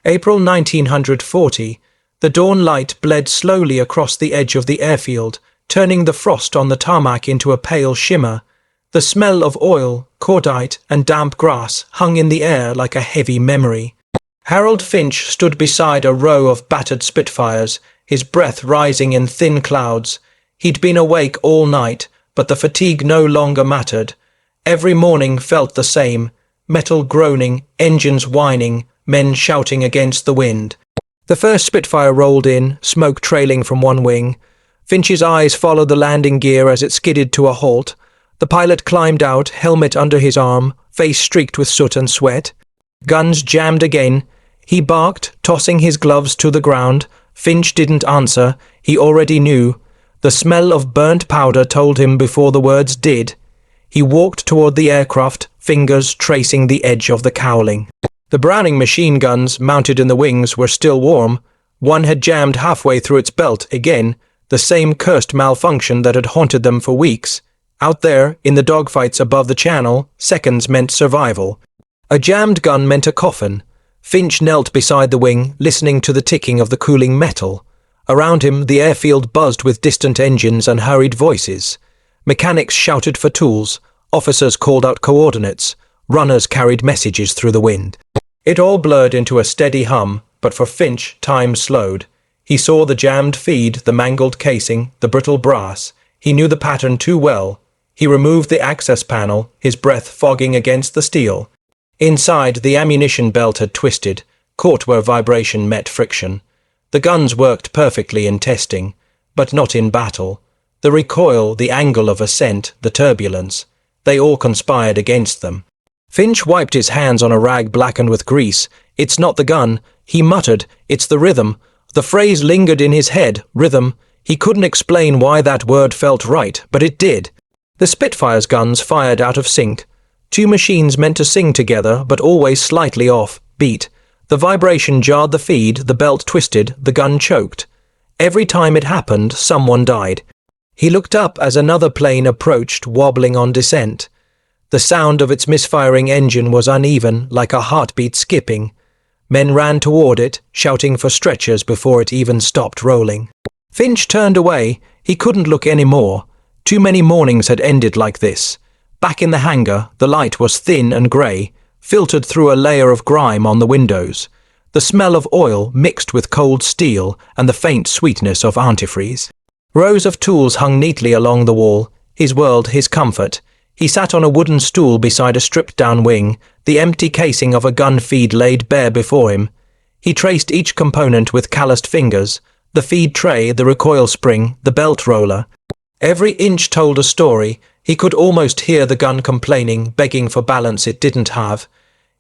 April 1940. The dawn light bled slowly across the edge of the airfield, turning the frost on the tarmac into a pale shimmer. The smell of oil, cordite, and damp grass hung in the air like a heavy memory. Harold Finch stood beside a row of battered Spitfires, his breath rising in thin clouds. He'd been awake all night, but the fatigue no longer mattered. Every morning felt the same: metal groaning, engines whining, men shouting against the wind. The first Spitfire rolled in, smoke trailing from one wing. Finch's eyes followed the landing gear as it skidded to a halt. The pilot climbed out, helmet under his arm, face streaked with soot and sweat. Guns jammed again. He barked, tossing his gloves to the ground. Finch didn't answer. He already knew. The smell of burnt powder told him before the words did. He walked toward the aircraft, fingers tracing the edge of the cowling. The Browning machine guns mounted in the wings were still warm. One had jammed halfway through its belt again, the same cursed malfunction that had haunted them for weeks. Out there, in the dogfights above the channel, seconds meant survival. A jammed gun meant a coffin. Finch knelt beside the wing, listening to the ticking of the cooling metal. Around him, the airfield buzzed with distant engines and hurried voices. Mechanics shouted for tools. Officers called out coordinates. Runners carried messages through the wind. It all blurred into a steady hum, but for Finch, time slowed. He saw the jammed feed, the mangled casing, the brittle brass. He knew the pattern too well. He removed the access panel, his breath fogging against the steel. Inside, the ammunition belt had twisted, caught where vibration met friction. The guns worked perfectly in testing, but not in battle. The recoil, the angle of ascent, the turbulence, they all conspired against them. Finch wiped his hands on a rag blackened with grease. "It's not the gun," he muttered. "It's the rhythm." The phrase lingered in his head, rhythm. He couldn't explain why that word felt right, but it did. The Spitfire's guns fired out of sync. Two machines meant to sing together, but always slightly off, beat. The vibration jarred the feed, the belt twisted, the gun choked. Every time it happened, someone died. He looked up as another plane approached, wobbling on descent. The sound of its misfiring engine was uneven, like a heartbeat skipping. Men ran toward it, shouting for stretchers before it even stopped rolling. Finch turned away. He couldn't look any more. Too many mornings had ended like this. Back in the hangar, the light was thin and grey, filtered through a layer of grime on the windows. The smell of oil mixed with cold steel and the faint sweetness of antifreeze. Rows of tools hung neatly along the wall, his world, his comfort. He sat on a wooden stool beside a stripped-down wing, the empty casing of a gun feed laid bare before him. He traced each component with calloused fingers, the feed tray, the recoil spring, the belt roller. Every inch told a story. He could almost hear the gun complaining, begging for balance it didn't have.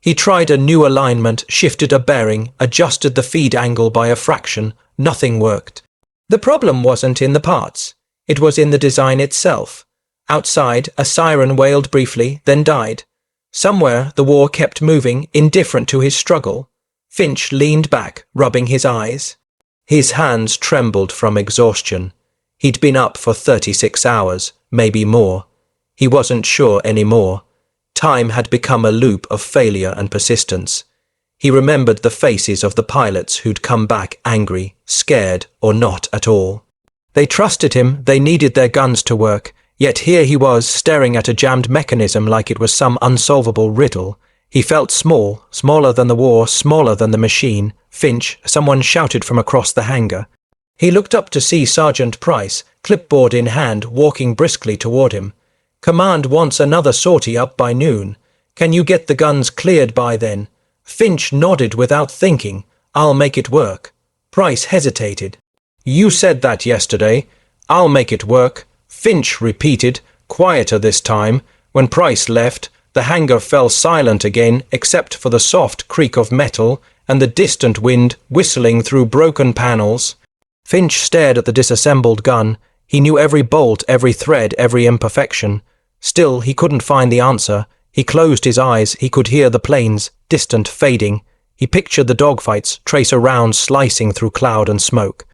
He tried a new alignment, shifted a bearing, adjusted the feed angle by a fraction. Nothing worked. The problem wasn't in the parts. It was in the design itself. Outside, a siren wailed briefly, then died. Somewhere, the war kept moving, indifferent to his struggle. Finch leaned back, rubbing his eyes. His hands trembled from exhaustion. He'd been up for 36 hours, maybe more. He wasn't sure anymore. Time had become a loop of failure and persistence. He remembered the faces of the pilots who'd come back angry, scared, or not at all. They trusted him, they needed their guns to work, yet here he was staring at a jammed mechanism like it was some unsolvable riddle. He felt small, smaller than the war, smaller than the machine. "Finch," someone shouted from across the hangar. He looked up to see Sergeant Price, clipboard in hand, walking briskly toward him. "Command wants another sortie up by noon. Can you get the guns cleared by then?" Finch nodded without thinking. "I'll make it work." Price hesitated. "You said that yesterday." "I'll make it work," Finch repeated, quieter this time. When Price left, the hangar fell silent again except for the soft creak of metal and the distant wind whistling through broken panels. Finch stared at the disassembled gun. He knew every bolt, every thread, every imperfection. Still, he couldn't find the answer. He closed his eyes. He could hear the planes, distant, fading. He pictured the dogfights, tracer rounds slicing through cloud and smoke.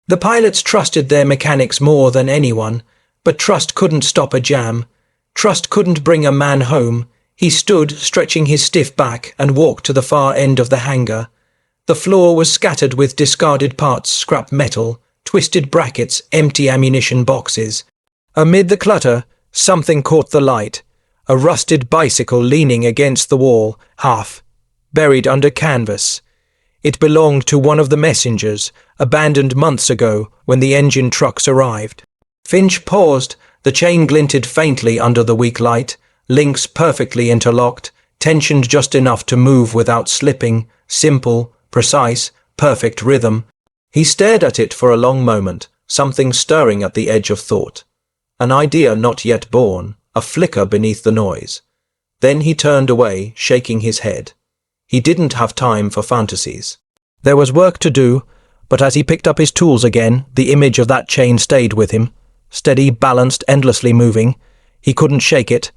The pilots trusted their mechanics more than anyone, but trust couldn't stop a jam. Trust couldn't bring a man home. He stood, stretching his stiff back, and walked to the far end of the hangar. The floor was scattered with discarded parts, scrap metal, twisted brackets, empty ammunition boxes. Amid the clutter, something caught the light. A rusted bicycle leaning against the wall, half buried under canvas. It belonged to one of the messengers, abandoned months ago when the engine trucks arrived. Finch paused. The chain glinted faintly under the weak light, links perfectly interlocked, tensioned just enough to move without slipping, simple, precise, perfect rhythm. He stared at it for a long moment, something stirring at the edge of thought. An idea not yet born, a flicker beneath the noise. Then he turned away, shaking his head. He didn't have time for fantasies. There was work to do, but as he picked up his tools again, the image of that chain stayed with him. Steady, balanced, endlessly moving. He couldn't shake it.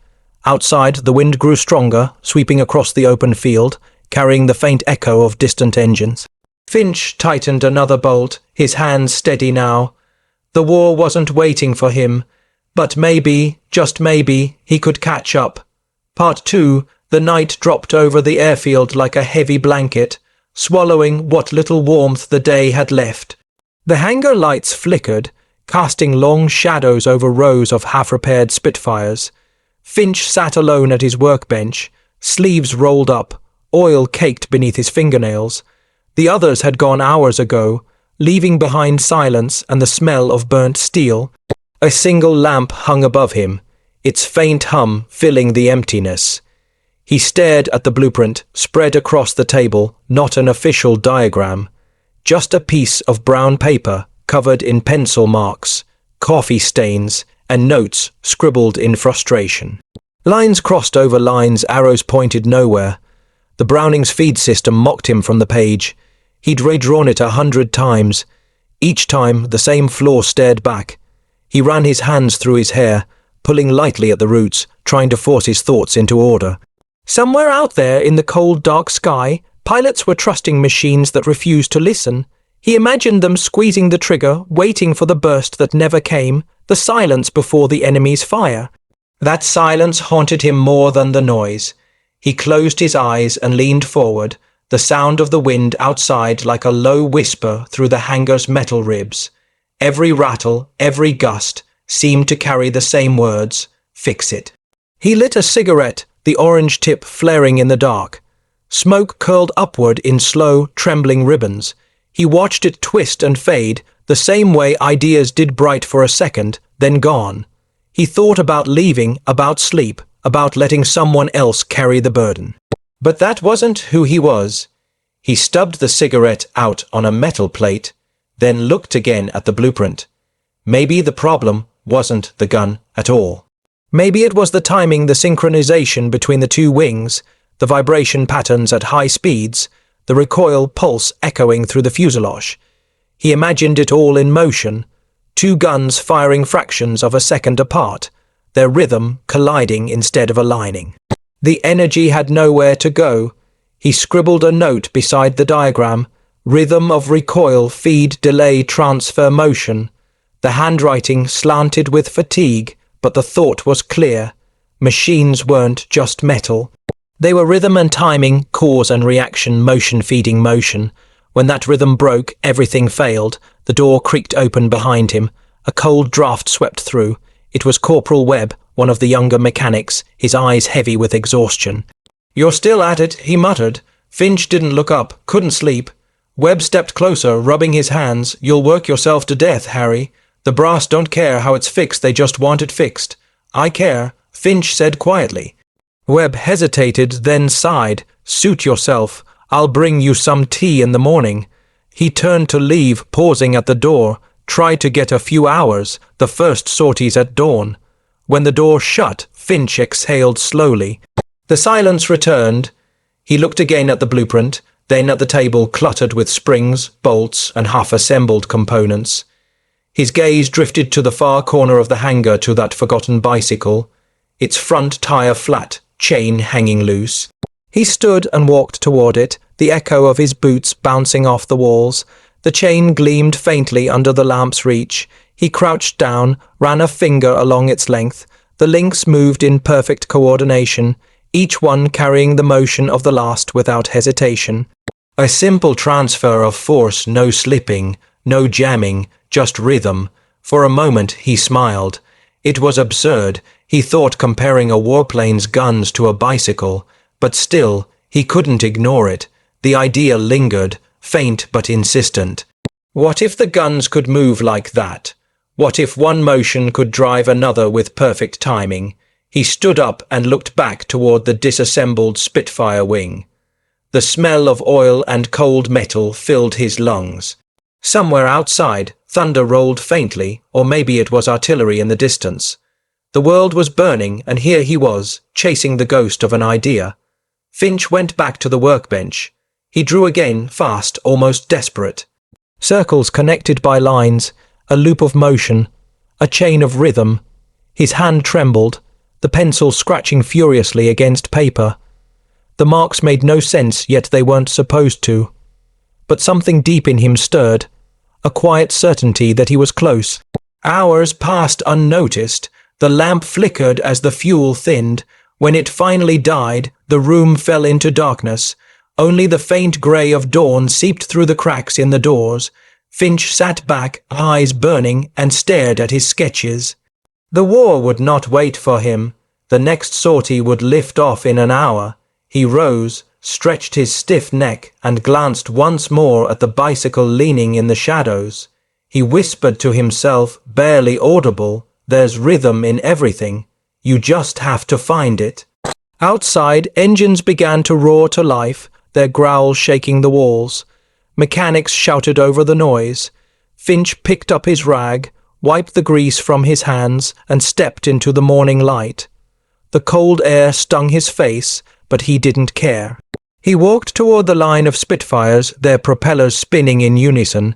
Outside, the wind grew stronger, sweeping across the open field, carrying the faint echo of distant engines. Finch tightened another bolt, his hands steady now. The war wasn't waiting for him, but maybe, just maybe, he could catch up. Part 2, the night dropped over the airfield like a heavy blanket, swallowing what little warmth the day had left. The hangar lights flickered, casting long shadows over rows of half-repaired Spitfires. Finch sat alone at his workbench, sleeves rolled up, oil caked beneath his fingernails. The others had gone hours ago, leaving behind silence and the smell of burnt steel. A single lamp hung above him, its faint hum filling the emptiness. He stared at the blueprint, spread across the table, not an official diagram, just a piece of brown paper covered in pencil marks, coffee stains, and notes scribbled in frustration. Lines crossed over lines, arrows pointed nowhere. The Browning's feed system mocked him from the page. He'd redrawn it 100 times. Each time, the same flaw stared back. He ran his hands through his hair, pulling lightly at the roots, trying to force his thoughts into order. Somewhere out there in the cold, dark sky, pilots were trusting machines that refused to listen. He imagined them squeezing the trigger, waiting for the burst that never came, the silence before the enemy's fire. That silence haunted him more than the noise. He closed his eyes and leaned forward, the sound of the wind outside like a low whisper through the hangar's metal ribs. Every rattle, every gust, seemed to carry the same words, "Fix it." He lit a cigarette, the orange tip flaring in the dark. Smoke curled upward in slow, trembling ribbons. He watched it twist and fade, the same way ideas did, bright for a second, then gone. He thought about leaving, about sleep, about letting someone else carry the burden. But that wasn't who he was. He stubbed the cigarette out on a metal plate, then looked again at the blueprint. Maybe the problem wasn't the gun at all. Maybe it was the timing, the synchronization between the two wings, the vibration patterns at high speeds, the recoil pulse echoing through the fuselage. He imagined it all in motion, two guns firing fractions of a second apart, their rhythm colliding instead of aligning. The energy had nowhere to go. He scribbled a note beside the diagram, rhythm of recoil, feed, delay, transfer, motion. The handwriting slanted with fatigue, but the thought was clear. Machines weren't just metal. They were rhythm and timing, cause and reaction, motion feeding motion. When that rhythm broke, everything failed. The door creaked open behind him. A cold draft swept through. It was Corporal Webb, one of the younger mechanics, his eyes heavy with exhaustion. "You're still at it," he muttered. Finch didn't look up, couldn't sleep. Webb stepped closer, rubbing his hands. "You'll work yourself to death, Harry. The brass don't care how it's fixed, they just want it fixed." "I care," Finch said quietly. Webb hesitated, then sighed. "Suit yourself. I'll bring you some tea in the morning." He turned to leave, pausing at the door, tried to get a few hours, the first sorties at dawn. When the door shut, Finch exhaled slowly. The silence returned. He looked again at the blueprint, then at the table cluttered with springs, bolts, and half-assembled components. His gaze drifted to the far corner of the hangar, to that forgotten bicycle, its front tire flat, chain hanging loose. He stood and walked toward it, the echo of his boots bouncing off the walls. The chain gleamed faintly under the lamp's reach. He crouched down, ran a finger along its length. The links moved in perfect coordination, each one carrying the motion of the last without hesitation. A simple transfer of force, no slipping, no jamming, just rhythm. For a moment he smiled. It was absurd, he thought, comparing a warplane's guns to a bicycle, but still, he couldn't ignore it. The idea lingered, faint but insistent. What if the guns could move like that? What if one motion could drive another with perfect timing? He stood up and looked back toward the disassembled Spitfire wing. The smell of oil and cold metal filled his lungs. Somewhere outside, thunder rolled faintly, or maybe it was artillery in the distance. The world was burning, and here he was, chasing the ghost of an idea. Finch went back to the workbench. He drew again, fast, almost desperate. Circles connected by lines, a loop of motion, a chain of rhythm. His hand trembled, the pencil scratching furiously against paper. The marks made no sense, yet they weren't supposed to. But something deep in him stirred, a quiet certainty that he was close. Hours passed unnoticed. The lamp flickered as the fuel thinned. When it finally died, the room fell into darkness. Only the faint grey of dawn seeped through the cracks in the doors. Finch sat back, eyes burning, and stared at his sketches. The war would not wait for him. The next sortie would lift off in an hour. He rose, stretched his stiff neck, and glanced once more at the bicycle leaning in the shadows. He whispered to himself, barely audible, "There's rhythm in everything. You just have to find it." Outside, engines began to roar to life, their growls shaking the walls. Mechanics shouted over the noise. Finch picked up his rag, wiped the grease from his hands, and stepped into the morning light. The cold air stung his face, but he didn't care. He walked toward the line of Spitfires, their propellers spinning in unison.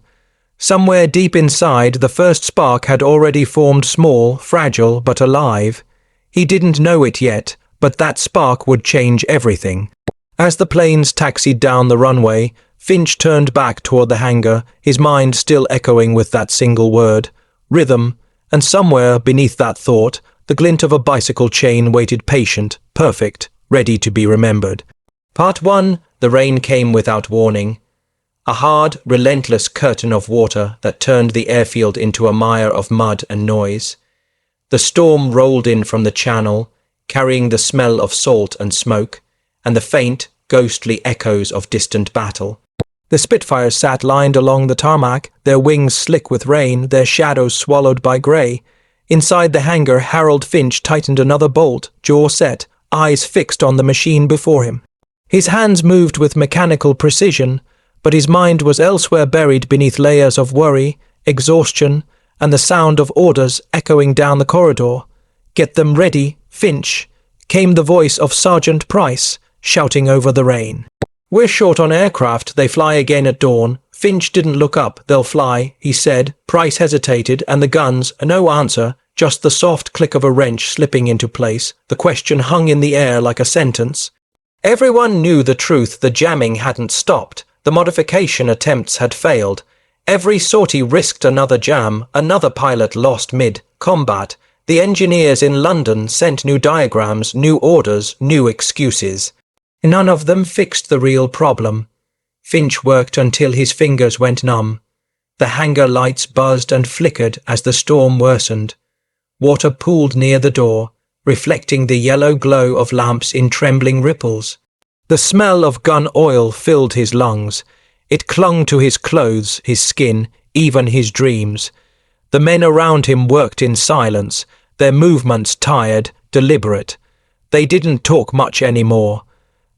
Somewhere deep inside, the first spark had already formed, small, fragile, but alive. He didn't know it yet, but that spark would change everything. As the planes taxied down the runway, Finch turned back toward the hangar, his mind still echoing with that single word, rhythm, and somewhere beneath that thought, the glint of a bicycle chain waited patient, perfect, ready to be remembered. Part 1, the rain came without warning. A hard, relentless curtain of water that turned the airfield into a mire of mud and noise. The storm rolled in from the channel, carrying the smell of salt and smoke, and the faint, ghostly echoes of distant battle. The Spitfires sat lined along the tarmac, their wings slick with rain, their shadows swallowed by grey. Inside the hangar, Harold Finch tightened another bolt, jaw set, eyes fixed on the machine before him. His hands moved with mechanical precision, but his mind was elsewhere, buried beneath layers of worry, exhaustion, and the sound of orders echoing down the corridor. "Get them ready, Finch," came the voice of Sergeant Price, shouting over the rain. "We're short on aircraft, they fly again at dawn." Finch didn't look up. "They'll fly," he said. Price hesitated, and the guns, no answer, just the soft click of a wrench slipping into place. The question hung in the air like a sentence. Everyone knew the truth. The jamming hadn't stopped. The modification attempts had failed. Every sortie risked another jam, another pilot lost mid-combat. The engineers in London sent new diagrams, new orders, new excuses. None of them fixed the real problem. Finch worked until his fingers went numb. The hangar lights buzzed and flickered as the storm worsened. Water pooled near the door, reflecting the yellow glow of lamps in trembling ripples. The smell of gun oil filled his lungs. It clung to his clothes, his skin, even his dreams. The men around him worked in silence, their movements tired, deliberate. They didn't talk much anymore.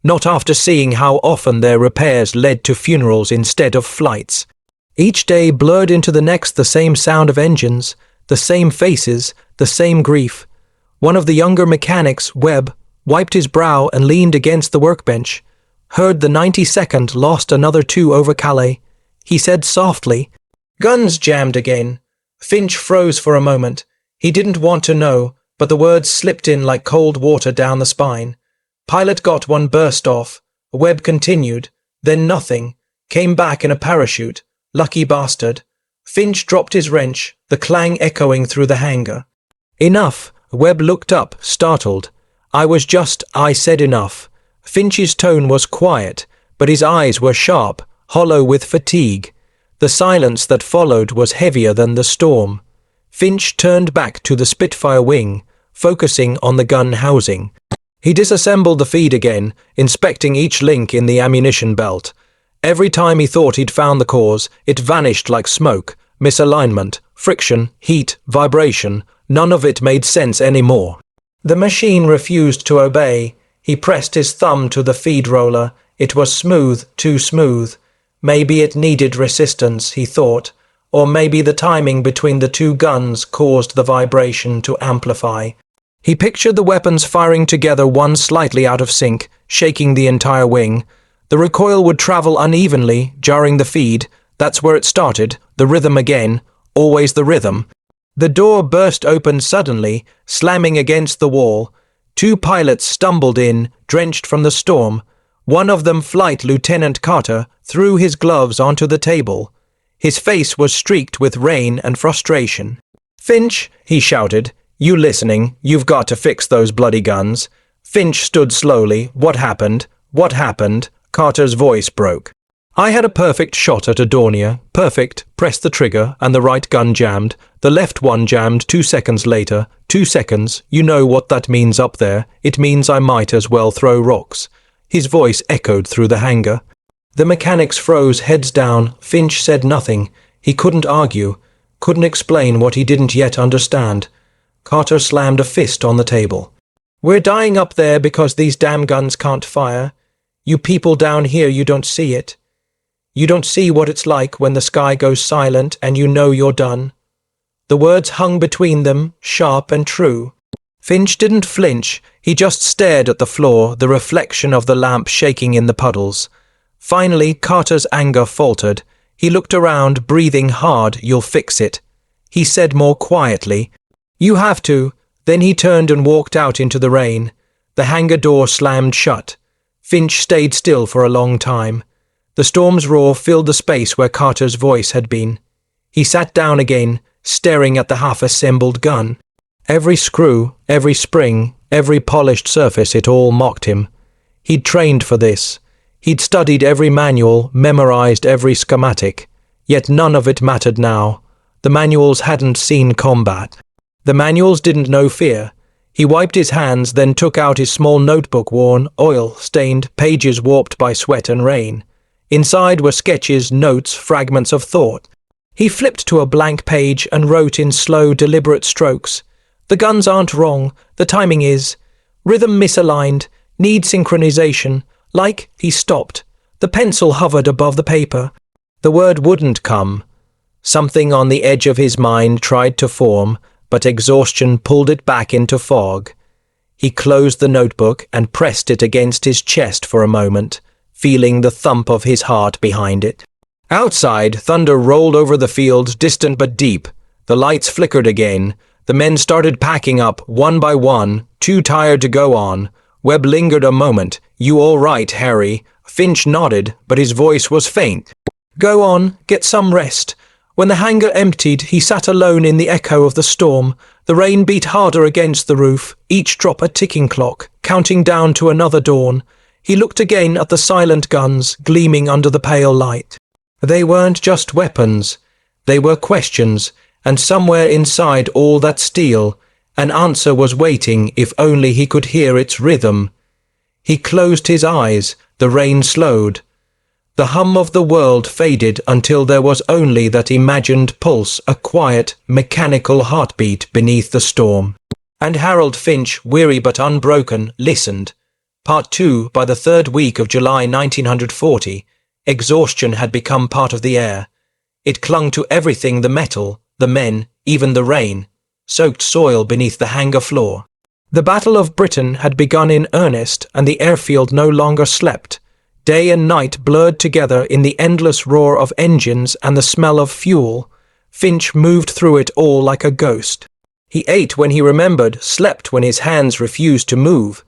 Not after seeing how often their repairs led to funerals instead of flights. Each day blurred into the next, the same sound of engines, the same faces, the same grief. One of the younger mechanics, Webb, wiped his brow and leaned against the workbench. Heard the 92nd lost another 2 over Calais. He said softly, "Guns jammed again." Finch froze for a moment. He didn't want to know, but the words slipped in like cold water down the spine. Pilot got one burst off. Webb continued. Then nothing. Came back in a parachute. Lucky bastard. Finch dropped his wrench, the clang echoing through the hangar. "Enough." Webb looked up, startled. I said enough." Finch's tone was quiet, but his eyes were sharp, hollow with fatigue. The silence that followed was heavier than the storm. Finch turned back to the Spitfire wing, focusing on the gun housing. He disassembled the feed again, inspecting each link in the ammunition belt. Every time he thought he'd found the cause, it vanished like smoke. Misalignment, friction, heat, vibration, none of it made sense anymore. The machine refused to obey. He pressed his thumb to the feed roller. It was smooth, too smooth. Maybe it needed resistance, he thought, or maybe the timing between the two guns caused the vibration to amplify. He pictured the weapons firing together, one slightly out of sync, shaking the entire wing. The recoil would travel unevenly, jarring the feed. That's where it started, the rhythm again, always the rhythm. The door burst open suddenly, slamming against the wall. Two pilots stumbled in, drenched from the storm. One of them, Flight Lieutenant Carter, threw his gloves onto the table. His face was streaked with rain and frustration. "Finch," he shouted, "you listening? You've got to fix those bloody guns." Finch stood slowly. "What happened? What happened?" Carter's voice broke. "I had a perfect shot at a Dornier. Perfect. Pressed the trigger, and the right gun jammed. The left one jammed 2 seconds later. 2 seconds. You know what that means up there. It means I might as well throw rocks." His voice echoed through the hangar. The mechanics froze, heads down. Finch said nothing. He couldn't argue, couldn't explain what he didn't yet understand. Carter slammed a fist on the table. "We're dying up there because these damn guns can't fire. You people down here, you don't see it. You don't see what it's like when the sky goes silent and you know you're done." The words hung between them, sharp and true. Finch didn't flinch. He just stared at the floor, the reflection of the lamp shaking in the puddles. Finally, Carter's anger faltered. He looked around, breathing hard. "You'll fix it," he said more quietly. "You have to." Then he turned and walked out into the rain. The hangar door slammed shut. Finch stayed still for a long time. The storm's roar filled the space where Carter's voice had been. He sat down again, staring at the half-assembled gun. Every screw, every spring, every polished surface, it all mocked him. He'd trained for this. He'd studied every manual, memorized every schematic. Yet none of it mattered now. The manuals hadn't seen combat. The manuals didn't know fear. He wiped his hands, then took out his small notebook, worn, oil-stained, pages warped by sweat and rain. Inside were sketches, notes, fragments of thought. He flipped to a blank page and wrote in slow, deliberate strokes. "The guns aren't wrong. The timing is. Rhythm misaligned. Need synchronization." Like, he stopped. The pencil hovered above the paper. The word wouldn't come. Something on the edge of his mind tried to form, but exhaustion pulled it back into fog. He closed the notebook and pressed it against his chest for a moment, feeling the thump of his heart behind it. Outside, thunder rolled over the field, distant but deep. The lights flickered again. The men started packing up, one by one, too tired to go on. Webb lingered a moment. "You all right, Harry?" Finch nodded, but his voice was faint. "Go on, get some rest." When the hangar emptied, he sat alone in the echo of the storm. The rain beat harder against the roof, each drop a ticking clock, counting down to another dawn. He looked again at the silent guns, gleaming under the pale light. They weren't just weapons. They were questions, and somewhere inside all that steel, an answer was waiting if only he could hear its rhythm. He closed his eyes. The rain slowed. The hum of the world faded until there was only that imagined pulse, a quiet, mechanical heartbeat beneath the storm. And Harold Finch, weary but unbroken, listened. Part 2, by the 3rd week of July 1940, exhaustion had become part of the air. It clung to everything, the metal, the men, even the rain, soaked soil beneath the hangar floor. The Battle of Britain had begun in earnest, and the airfield no longer slept. Day and night blurred together in the endless roar of engines and the smell of fuel. Finch moved through it all like a ghost. He ate when he remembered, slept when his hands refused to move.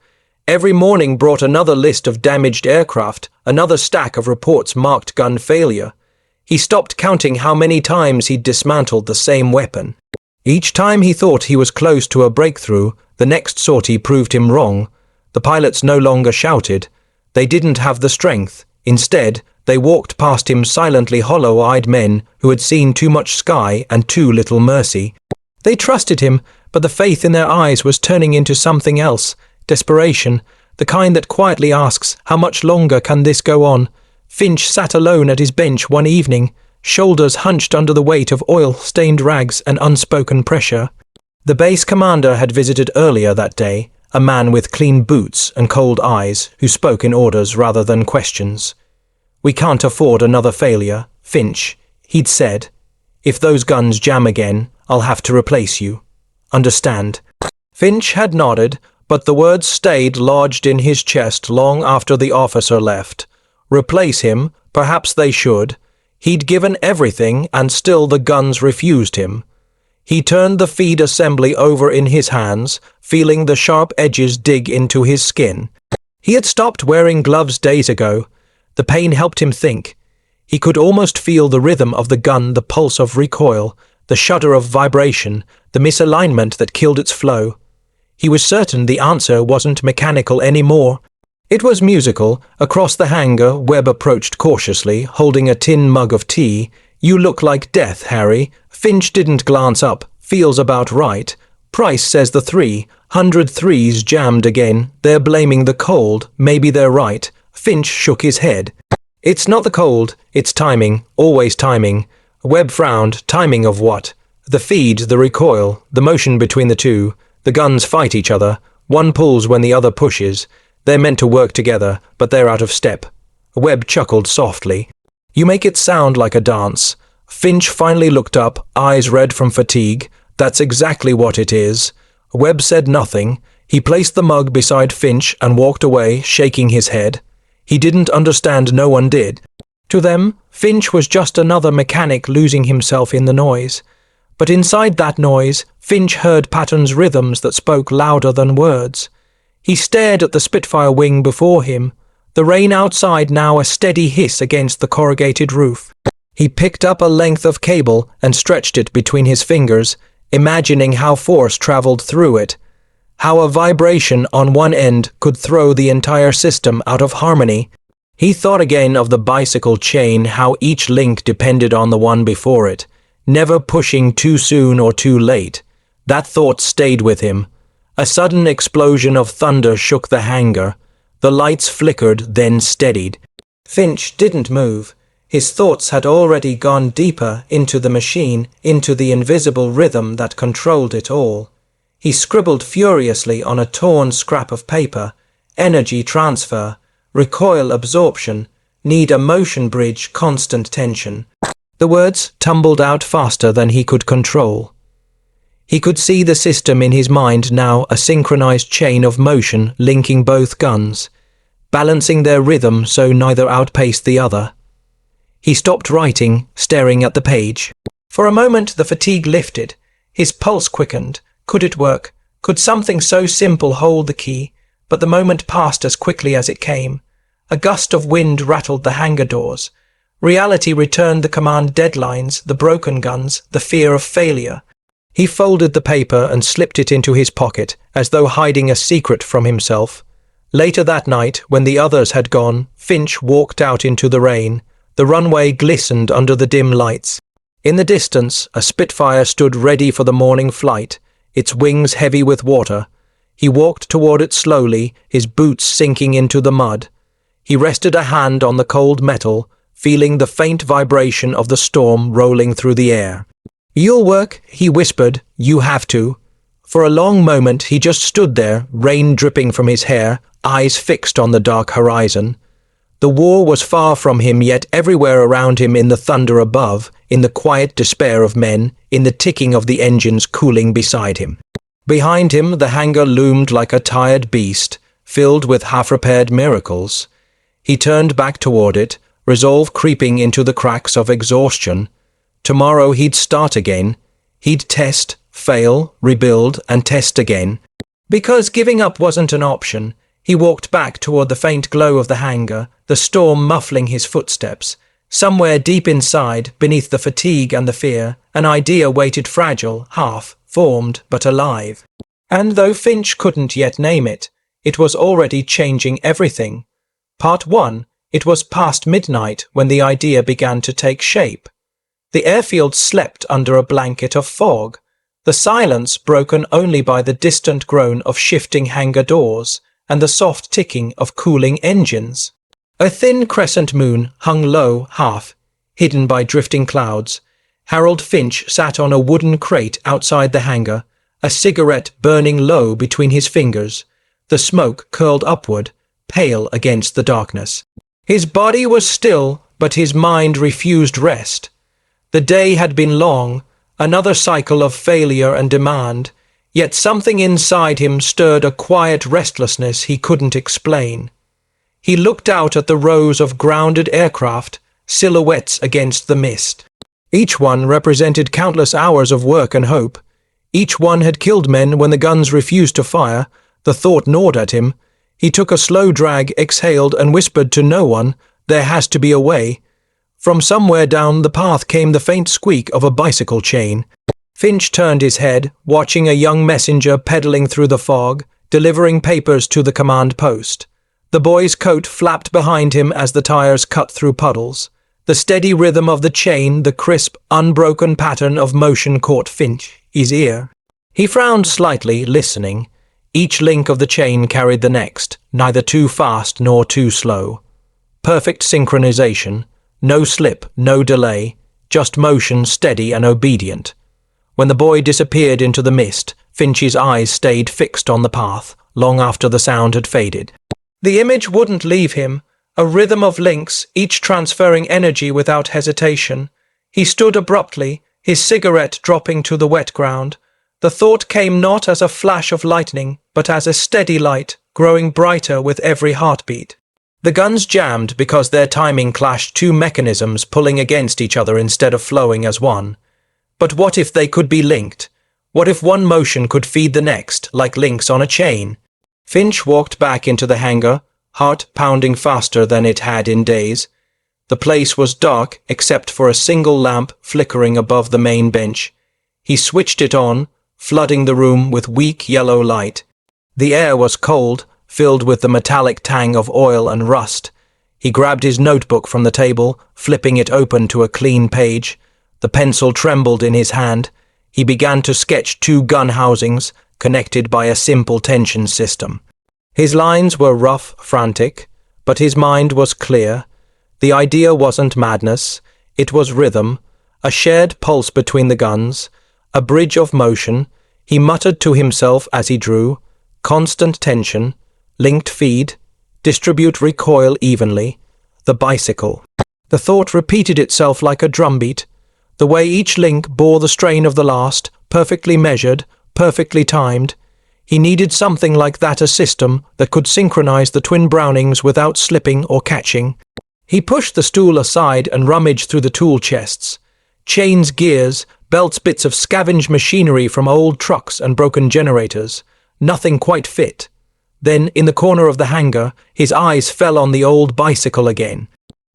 Every morning brought another list of damaged aircraft, another stack of reports marked gun failure. He stopped counting how many times he'd dismantled the same weapon. Each time he thought he was close to a breakthrough, the next sortie proved him wrong. The pilots no longer shouted. They didn't have the strength. Instead, they walked past him silently hollow-eyed men who had seen too much sky and too little mercy. They trusted him, but the faith in their eyes was turning into something else, desperation, the kind that quietly asks, how much longer can this go on? Finch sat alone at his bench one evening, shoulders hunched under the weight of oil-stained rags and unspoken pressure. The base commander had visited earlier that day, a man with clean boots and cold eyes who spoke in orders rather than questions. "We can't afford another failure, Finch," he'd said. "If those guns jam again, I'll have to replace you. Understand?" Finch had nodded, but the words stayed lodged in his chest long after the officer left. Replace him? Perhaps they should. He'd given everything, and still the guns refused him. He turned the feed assembly over in his hands, feeling the sharp edges dig into his skin. He had stopped wearing gloves days ago. The pain helped him think. He could almost feel the rhythm of the gun, the pulse of recoil, the shudder of vibration, the misalignment that killed its flow. He was certain the answer wasn't mechanical anymore. It was musical. Across the hangar, Webb approached cautiously, holding a tin mug of tea. "You look like death, Harry." Finch didn't glance up. "Feels about right. Price says the 303's jammed again. They're blaming the cold. Maybe they're right." Finch shook his head. "It's not the cold. It's timing. Always timing." Webb frowned. "Timing of what?" "The feed, the recoil, the motion between the two. The guns fight each other. One pulls when the other pushes. They're meant to work together, but they're out of step." Webb chuckled softly. "You make it sound like a dance." Finch finally looked up, eyes red from fatigue. "That's exactly what it is." Webb said nothing. He placed the mug beside Finch and walked away, shaking his head. He didn't understand, no one did. To them, Finch was just another mechanic losing himself in the noise. But inside that noise, Finch heard patterns, rhythms that spoke louder than words. He stared at the Spitfire wing before him, the rain outside now a steady hiss against the corrugated roof. He picked up a length of cable and stretched it between his fingers, imagining how force traveled through it, how a vibration on one end could throw the entire system out of harmony. He thought again of the bicycle chain, how each link depended on the one before it, never pushing too soon or too late. That thought stayed with him. A sudden explosion of thunder shook the hangar. The lights flickered, then steadied. Finch didn't move. His thoughts had already gone deeper into the machine, into the invisible rhythm that controlled it all. He scribbled furiously on a torn scrap of paper. Energy transfer, recoil absorption, need a motion bridge, constant tension. The words tumbled out faster than he could control. He could see the system in his mind now, a synchronized chain of motion linking both guns, balancing their rhythm so neither outpaced the other. He stopped writing, staring at the page. For a moment the fatigue lifted. His pulse quickened. Could it work? Could something so simple hold the key? But the moment passed as quickly as it came. A gust of wind rattled the hangar doors. Reality returned, the command deadlines, the broken guns, the fear of failure. He folded the paper and slipped it into his pocket, as though hiding a secret from himself. Later that night, when the others had gone, Finch walked out into the rain. The runway glistened under the dim lights. In the distance, a Spitfire stood ready for the morning flight, its wings heavy with water. He walked toward it slowly, his boots sinking into the mud. He rested a hand on the cold metal, feeling the faint vibration of the storm rolling through the air. "You'll work," he whispered. "You have to." For a long moment he just stood there, rain dripping from his hair, eyes fixed on the dark horizon. The war was far from him, yet everywhere around him, in the thunder above, in the quiet despair of men, in the ticking of the engines cooling beside him. Behind him the hangar loomed like a tired beast, filled with half-repaired miracles. He turned back toward it, resolve creeping into the cracks of exhaustion. Tomorrow he'd start again. He'd test, fail, rebuild, and test again. Because giving up wasn't an option, he walked back toward the faint glow of the hangar, the storm muffling his footsteps. Somewhere deep inside, beneath the fatigue and the fear, an idea waited, fragile, half-formed, but alive. And though Finch couldn't yet name it, it was already changing everything. Part 1. It was past midnight when the idea began to take shape. The airfield slept under a blanket of fog, the silence broken only by the distant groan of shifting hangar doors and the soft ticking of cooling engines. A thin crescent moon hung low, half hidden by drifting clouds. Harold Finch sat on a wooden crate outside the hangar, a cigarette burning low between his fingers, the smoke curled upward, pale against the darkness. His body was still, but his mind refused rest. The day had been long, another cycle of failure and demand, yet something inside him stirred a quiet restlessness he couldn't explain. He looked out at the rows of grounded aircraft, silhouettes against the mist. Each one represented countless hours of work and hope. Each one had killed men when the guns refused to fire. The thought gnawed at him. He took a slow drag, exhaled, and whispered to no one, "There has to be a way." From somewhere down the path came the faint squeak of a bicycle chain. Finch turned his head, watching a young messenger pedaling through the fog, delivering papers to the command post. The boy's coat flapped behind him as the tires cut through puddles. The steady rhythm of the chain, the crisp, unbroken pattern of motion caught Finch's ear. He frowned slightly, listening. Each link of the chain carried the next, neither too fast nor too slow. Perfect synchronization, no slip, no delay, just motion steady and obedient. When the boy disappeared into the mist, Finch's eyes stayed fixed on the path, long after the sound had faded. The image wouldn't leave him, a rhythm of links, each transferring energy without hesitation. He stood abruptly, his cigarette dropping to the wet ground. The thought came not as a flash of lightning, but as a steady light, growing brighter with every heartbeat. The guns jammed because their timing clashed, two mechanisms pulling against each other instead of flowing as one. But what if they could be linked? What if one motion could feed the next, like links on a chain? Finch walked back into the hangar, heart pounding faster than it had in days. The place was dark except for a single lamp flickering above the main bench. He switched it on, flooding the room with weak yellow light. The air was cold, filled with the metallic tang of oil and rust. He grabbed his notebook from the table, flipping it open to a clean page. The pencil trembled in his hand. He began to sketch two gun housings, connected by a simple tension system. His lines were rough, frantic, but his mind was clear. The idea wasn't madness, it was rhythm, a shared pulse between the guns, a bridge of motion. He muttered to himself as he drew, constant tension, linked feed, distribute recoil evenly, the bicycle. The thought repeated itself like a drumbeat, the way each link bore the strain of the last, perfectly measured, perfectly timed. He needed something like that, a system that could synchronize the twin Brownings without slipping or catching. He pushed the stool aside and rummaged through the tool chests. Chains, gears, belts, bits of scavenged machinery from old trucks and broken generators. Nothing quite fit. Then, in the corner of the hangar, his eyes fell on the old bicycle again.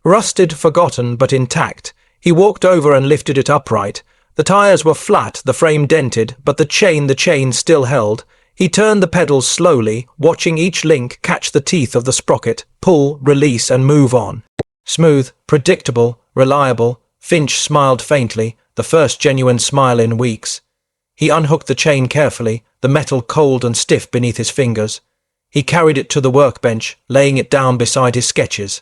Rusted, forgotten, but intact. He walked over and lifted it upright. The tires were flat, the frame dented, but the chain still held. He turned the pedals slowly, watching each link catch the teeth of the sprocket, pull, release, and move on. Smooth, predictable, reliable. Finch smiled faintly, the first genuine smile in weeks. He unhooked the chain carefully, the metal cold and stiff beneath his fingers. He carried it to the workbench, laying it down beside his sketches.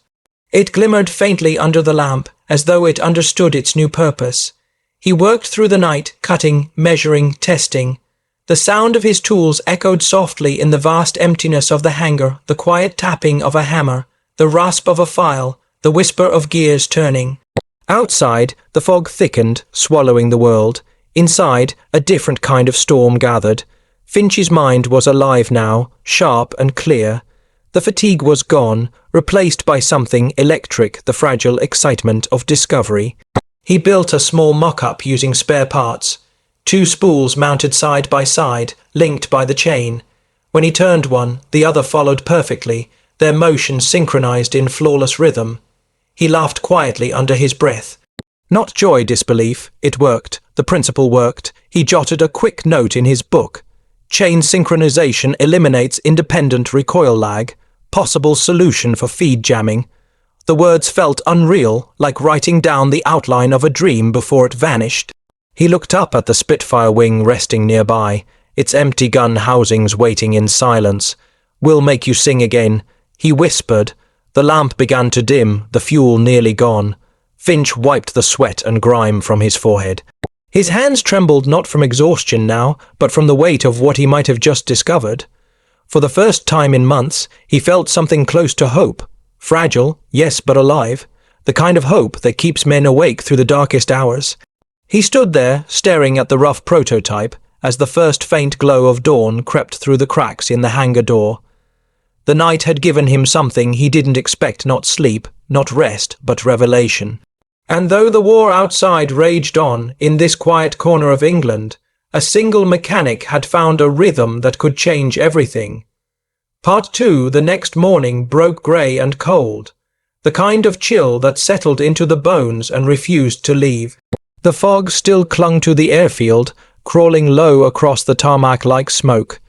It glimmered faintly under the lamp, as though it understood its new purpose. He worked through the night, cutting, measuring, testing. The sound of his tools echoed softly in the vast emptiness of the hangar, the quiet tapping of a hammer, the rasp of a file, the whisper of gears turning. Outside, the fog thickened, swallowing the world. Inside, a different kind of storm gathered. Finch's mind was alive now, sharp and clear. The fatigue was gone, replaced by something electric, the fragile excitement of discovery. He built a small mock-up using spare parts. Two spools mounted side by side, linked by the chain. When he turned one, the other followed perfectly, their motion synchronized in flawless rhythm. He laughed quietly under his breath. Not joy, disbelief. It worked. The principle worked. He jotted a quick note in his book. Chain synchronization eliminates independent recoil lag. Possible solution for feed jamming. The words felt unreal, like writing down the outline of a dream before it vanished. He looked up at the Spitfire wing resting nearby, its empty gun housings waiting in silence. "We'll make you sing again," he whispered. The lamp began to dim, the fuel nearly gone. Finch wiped the sweat and grime from his forehead. His hands trembled not from exhaustion now, but from the weight of what he might have just discovered. For the first time in months, he felt something close to hope. Fragile, yes, but alive. The kind of hope that keeps men awake through the darkest hours. He stood there, staring at the rough prototype, as the first faint glow of dawn crept through the cracks in the hangar door. The night had given him something he didn't expect, not sleep, not rest, but revelation. And though the war outside raged on, in this quiet corner of England, a single mechanic had found a rhythm that could change everything. Part 2 the next morning broke grey and cold, the kind of chill that settled into the bones and refused to leave. The fog still clung to the airfield, crawling low across the tarmac like smoke.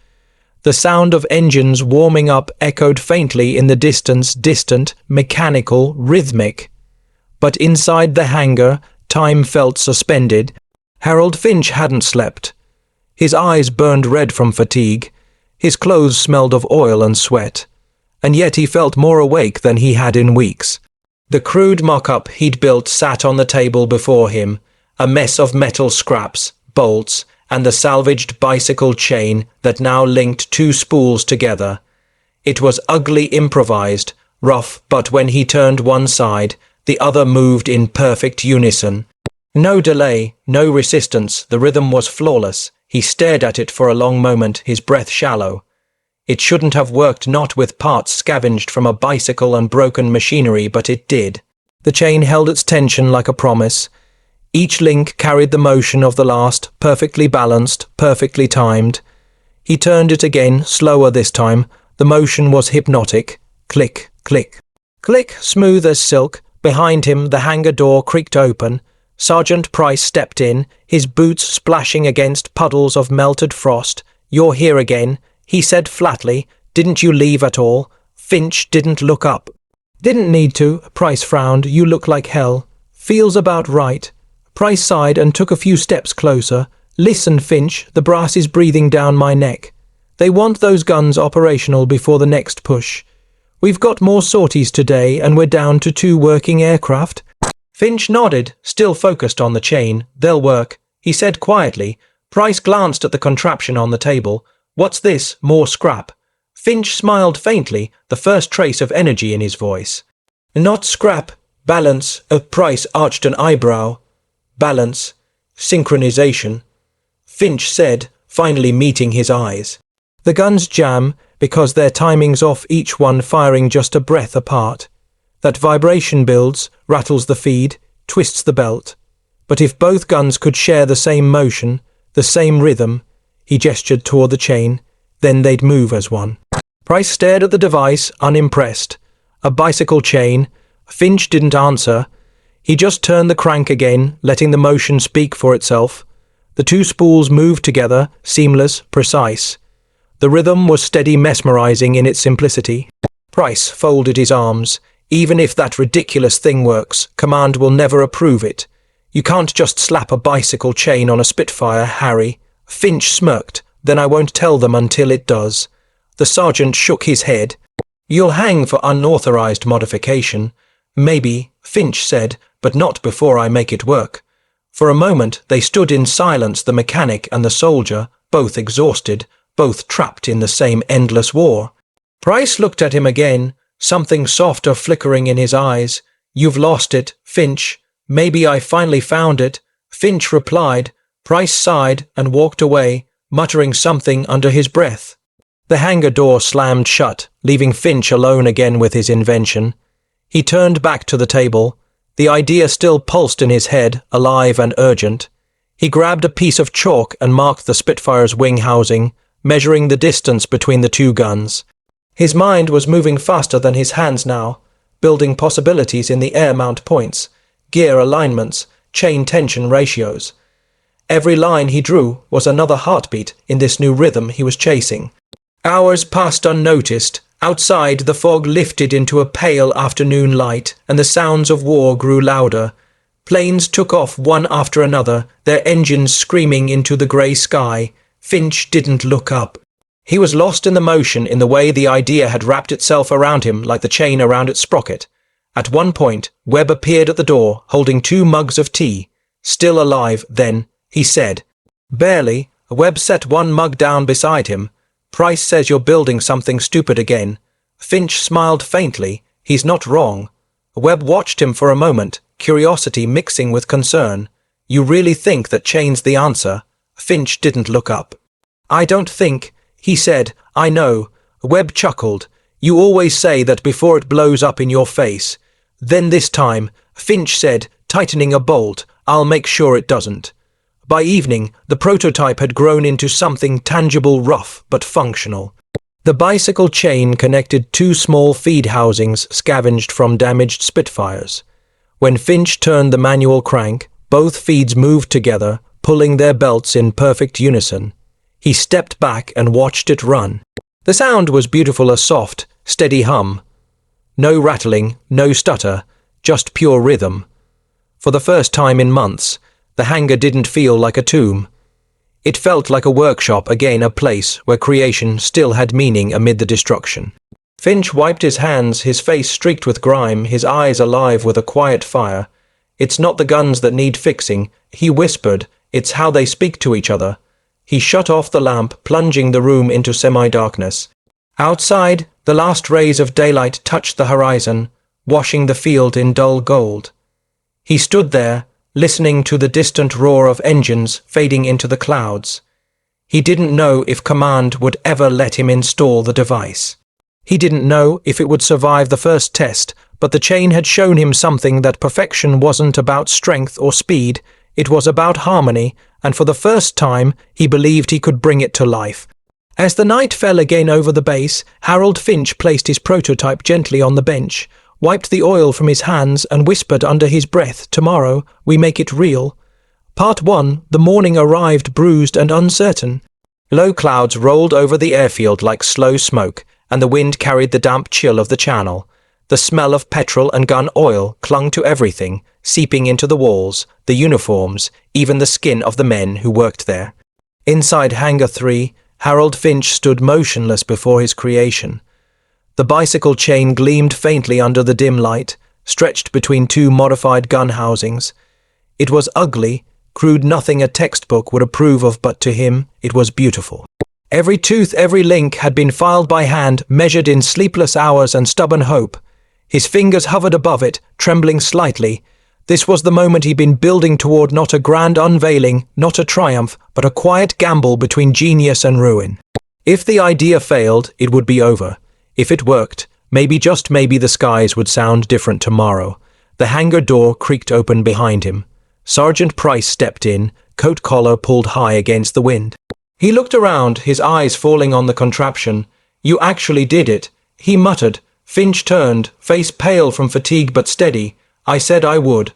The sound of engines warming up echoed faintly in the distance, distant, mechanical, rhythmic. But inside the hangar, time felt suspended. Harold Finch hadn't slept. His eyes burned red from fatigue. His clothes smelled of oil and sweat. And yet he felt more awake than he had in weeks. The crude mock-up he'd built sat on the table before him, a mess of metal scraps, bolts, and the salvaged bicycle chain that now linked two spools together. It was ugly improvised, rough, but when he turned one side, the other moved in perfect unison. No delay, no resistance, the rhythm was flawless. He stared at it for a long moment, his breath shallow. It shouldn't have worked, not with parts scavenged from a bicycle and broken machinery, but it did. The chain held its tension like a promise. Each link carried the motion of the last, perfectly balanced, perfectly timed. He turned it again, slower this time. The motion was hypnotic. Click, click. Click, smooth as silk. Behind him, the hangar door creaked open. Sergeant Price stepped in, his boots splashing against puddles of melted frost. "You're here again," he said flatly. "Didn't you leave at all?" Finch didn't look up. "Didn't need to," Price frowned. "You look like hell." "Feels about right." Price sighed and took a few steps closer. "Listen, Finch, the brass is breathing down my neck. They want those guns operational before the next push. We've got more sorties today and we're down to 2 working aircraft." Finch nodded, still focused on the chain. "They'll work," he said quietly. Price glanced at the contraption on the table. "What's this? More scrap?" Finch smiled faintly, the first trace of energy in his voice. "Not scrap. Balance." Price arched an eyebrow. "Balance. Synchronization," Finch said, finally meeting his eyes. "The guns jam because their timing's off, each one firing just a breath apart. That vibration builds, rattles the feed, twists the belt. But if both guns could share the same motion, the same rhythm," he gestured toward the chain, "then they'd move as one." Price stared at the device, unimpressed. A bicycle chain. Finch didn't answer. He just turned the crank again, letting the motion speak for itself. The 2 spools moved together, seamless, precise. The rhythm was steady, mesmerizing in its simplicity. Price folded his arms. "Even if that ridiculous thing works, Command will never approve it. You can't just slap a bicycle chain on a Spitfire, Harry." Finch smirked. "Then I won't tell them until it does." The sergeant shook his head. "You'll hang for unauthorized modification." "Maybe," Finch said, "but not before I make it work." For a moment they stood in silence, the mechanic and the soldier, both exhausted, both trapped in the same endless war. Price looked at him again, something softer flickering in his eyes. "You've lost it, Finch." "Maybe I finally found it," Finch replied. Price sighed and walked away, muttering something under his breath. The hangar door slammed shut, leaving Finch alone again with his invention. He turned back to the table. The idea still pulsed in his head, alive and urgent. He grabbed a piece of chalk and marked the Spitfire's wing housing, measuring the distance between the 2 guns. His mind was moving faster than his hands now, building possibilities in the air mount points, gear alignments, chain tension ratios. Every line he drew was another heartbeat in this new rhythm he was chasing. Hours passed unnoticed, Outside, the fog lifted into a pale afternoon light, and the sounds of war grew louder. Planes took off one after another, their engines screaming into the grey sky. Finch didn't look up. He was lost in the motion in the way the idea had wrapped itself around him like the chain around its sprocket. At one point, Webb appeared at the door, holding 2 mugs of tea. Still alive, then, he said. Barely. Webb set one mug down beside him. Price says you're building something stupid again. Finch smiled faintly. He's not wrong. Webb watched him for a moment, curiosity mixing with concern. You really think that chain's the answer? Finch didn't look up. I don't think, he said. I know. Webb chuckled. You always say that before it blows up in your face. Then this time, Finch said, tightening a bolt, I'll make sure it doesn't. By evening, the prototype had grown into something tangible, rough but functional. The bicycle chain connected 2 small feed housings scavenged from damaged Spitfires. When Finch turned the manual crank, both feeds moved together, pulling their belts in perfect unison. He stepped back and watched it run. The sound was beautiful, a soft, steady hum. No rattling, no stutter, just pure rhythm. For the first time in months, the hangar didn't feel like a tomb. It felt like a workshop, again a place where creation still had meaning amid the destruction. Finch wiped his hands, his face streaked with grime, his eyes alive with a quiet fire. It's not the guns that need fixing, he whispered, it's how they speak to each other. He shut off the lamp, plunging the room into semi-darkness. Outside, the last rays of daylight touched the horizon, washing the field in dull gold. He stood there, listening to the distant roar of engines fading into the clouds. He didn't know if Command would ever let him install the device. He didn't know if it would survive the first test, but the chain had shown him something, that perfection wasn't about strength or speed, it was about harmony, and for the first time he believed he could bring it to life. As the night fell again over the base, Harold Finch placed his prototype gently on the bench, wiped the oil from his hands and whispered under his breath, tomorrow we make it real. Part 1, the morning arrived bruised and uncertain. Low clouds rolled over the airfield like slow smoke, and the wind carried the damp chill of the channel. The smell of petrol and gun oil clung to everything, seeping into the walls, the uniforms, even the skin of the men who worked there. Inside Hangar 3, Harold Finch stood motionless before his creation. The bicycle chain gleamed faintly under the dim light, stretched between 2 modified gun housings. It was ugly, crude, nothing a textbook would approve of, but to him it was beautiful. Every tooth, every link had been filed by hand, measured in sleepless hours and stubborn hope. His fingers hovered above it, trembling slightly. This was the moment he'd been building toward, not a grand unveiling, not a triumph, but a quiet gamble between genius and ruin. If the idea failed, it would be over. If it worked, maybe, just maybe, the skies would sound different tomorrow. The hangar door creaked open behind him. Sergeant Price stepped in, coat collar pulled high against the wind. He looked around, his eyes falling on the contraption. You actually did it, he muttered. Finch turned, face pale from fatigue but steady. I said I would.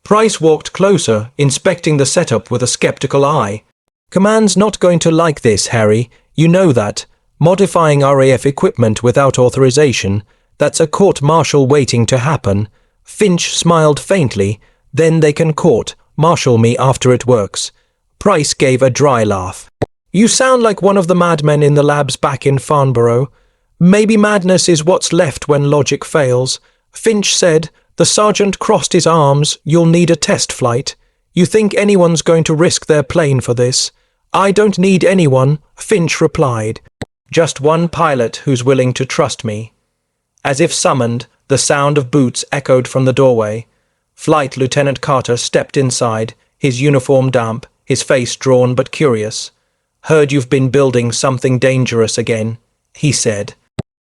Price walked closer, inspecting the setup with a skeptical eye. Command's not going to like this, Harry. You know that. Modifying RAF equipment without authorization, that's a court-martial waiting to happen. Finch smiled faintly. Then they can court-martial me after it works. Price gave a dry laugh. You sound like one of the madmen in the labs back in Farnborough. Maybe madness is what's left when logic fails. Finch said. The sergeant crossed his arms. You'll need a test flight. You think anyone's going to risk their plane for this? I don't need anyone, Finch replied. Just one pilot who's willing to trust me. As if summoned, the sound of boots echoed from the doorway. Flight Lieutenant Carter stepped inside, his uniform damp, his face drawn but curious. Heard you've been building something dangerous again, he said.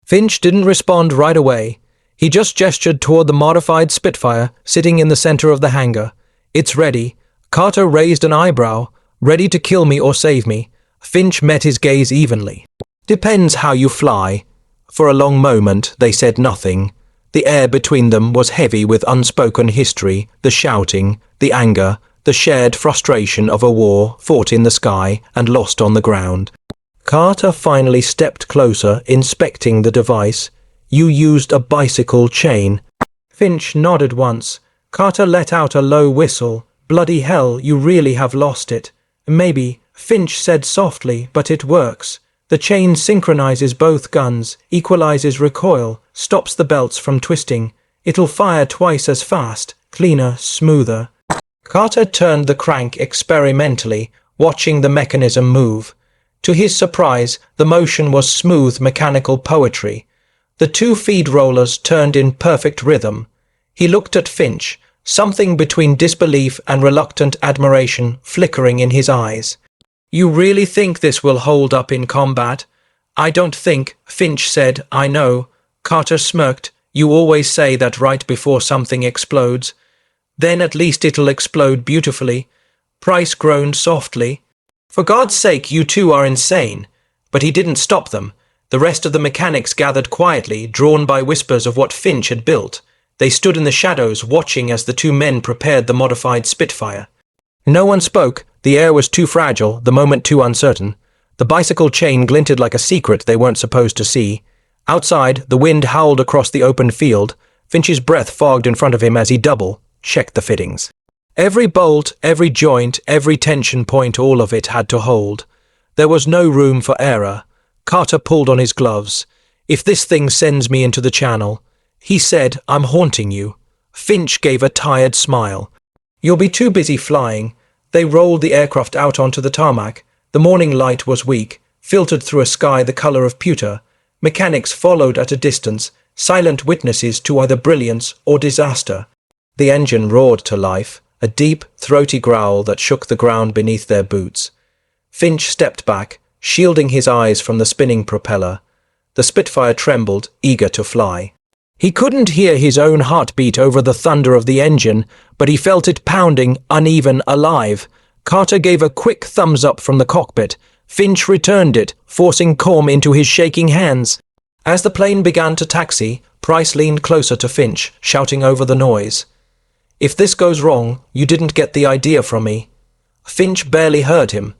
Finch didn't respond right away. He just gestured toward the modified Spitfire sitting in the center of the hangar. It's ready. Carter raised an eyebrow. Ready to kill me or save me. Finch met his gaze evenly. Depends how you fly. For a long moment they said nothing. The air between them was heavy with unspoken history, the shouting, the anger, the shared frustration of a war fought in the sky and lost on the ground. Carter finally stepped closer, inspecting the device. "You used a bicycle chain." Finch nodded once. Carter let out a low whistle. "Bloody hell, you really have lost it." "Maybe," Finch said softly, "but it works. The chain synchronizes both guns, equalizes recoil, stops the belts from twisting. It'll fire twice as fast, cleaner, smoother." Carter turned the crank experimentally, watching the mechanism move. To his surprise, the motion was smooth mechanical poetry. The two feed rollers turned in perfect rhythm. He looked at Finch, something between disbelief and reluctant admiration flickering in his eyes. "You really think this will hold up in combat?" "I don't think," Finch said. "I know." Carter smirked. "You always say that right before something explodes." "Then at least it'll explode beautifully." Price groaned softly. "For God's sake, you two are insane." But he didn't stop them. The rest of the mechanics gathered quietly, drawn by whispers of what Finch had built. They stood in the shadows, watching as the two men prepared the modified Spitfire. No one spoke. The air was too fragile, the moment too uncertain. The bicycle chain glinted like a secret they weren't supposed to see. Outside, the wind howled across the open field. Finch's breath fogged in front of him as he double-checked the fittings. Every bolt, every joint, every tension point, all of it had to hold. There was no room for error. Carter pulled on his gloves. "If this thing sends me into the channel," he said, "I'm haunting you." Finch gave a tired smile. "You'll be too busy flying." They rolled the aircraft out onto the tarmac. The morning light was weak, filtered through a sky the color of pewter. Mechanics followed at a distance, silent witnesses to either brilliance or disaster. The engine roared to life, a deep, throaty growl that shook the ground beneath their boots. Finch stepped back, shielding his eyes from the spinning propeller. The Spitfire trembled, eager to fly. He couldn't hear his own heartbeat over the thunder of the engine, but he felt it pounding, uneven, alive. Carter gave a quick thumbs up from the cockpit. Finch returned it, forcing calm into his shaking hands. As the plane began to taxi, Price leaned closer to Finch, shouting over the noise. "If this goes wrong, you didn't get the idea from me." Finch barely heard him.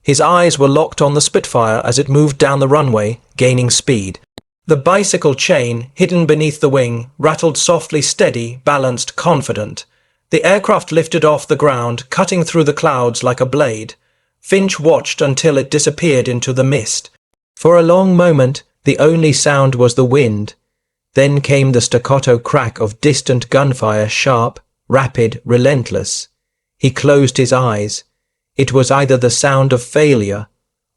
His eyes were locked on the Spitfire as it moved down the runway, gaining speed. The bicycle chain, hidden beneath the wing, rattled softly, steady, balanced, confident. The aircraft lifted off the ground, cutting through the clouds like a blade. Finch watched until it disappeared into the mist. For a long moment, the only sound was the wind. Then came the staccato crack of distant gunfire, sharp, rapid, relentless. He closed his eyes. It was either the sound of failure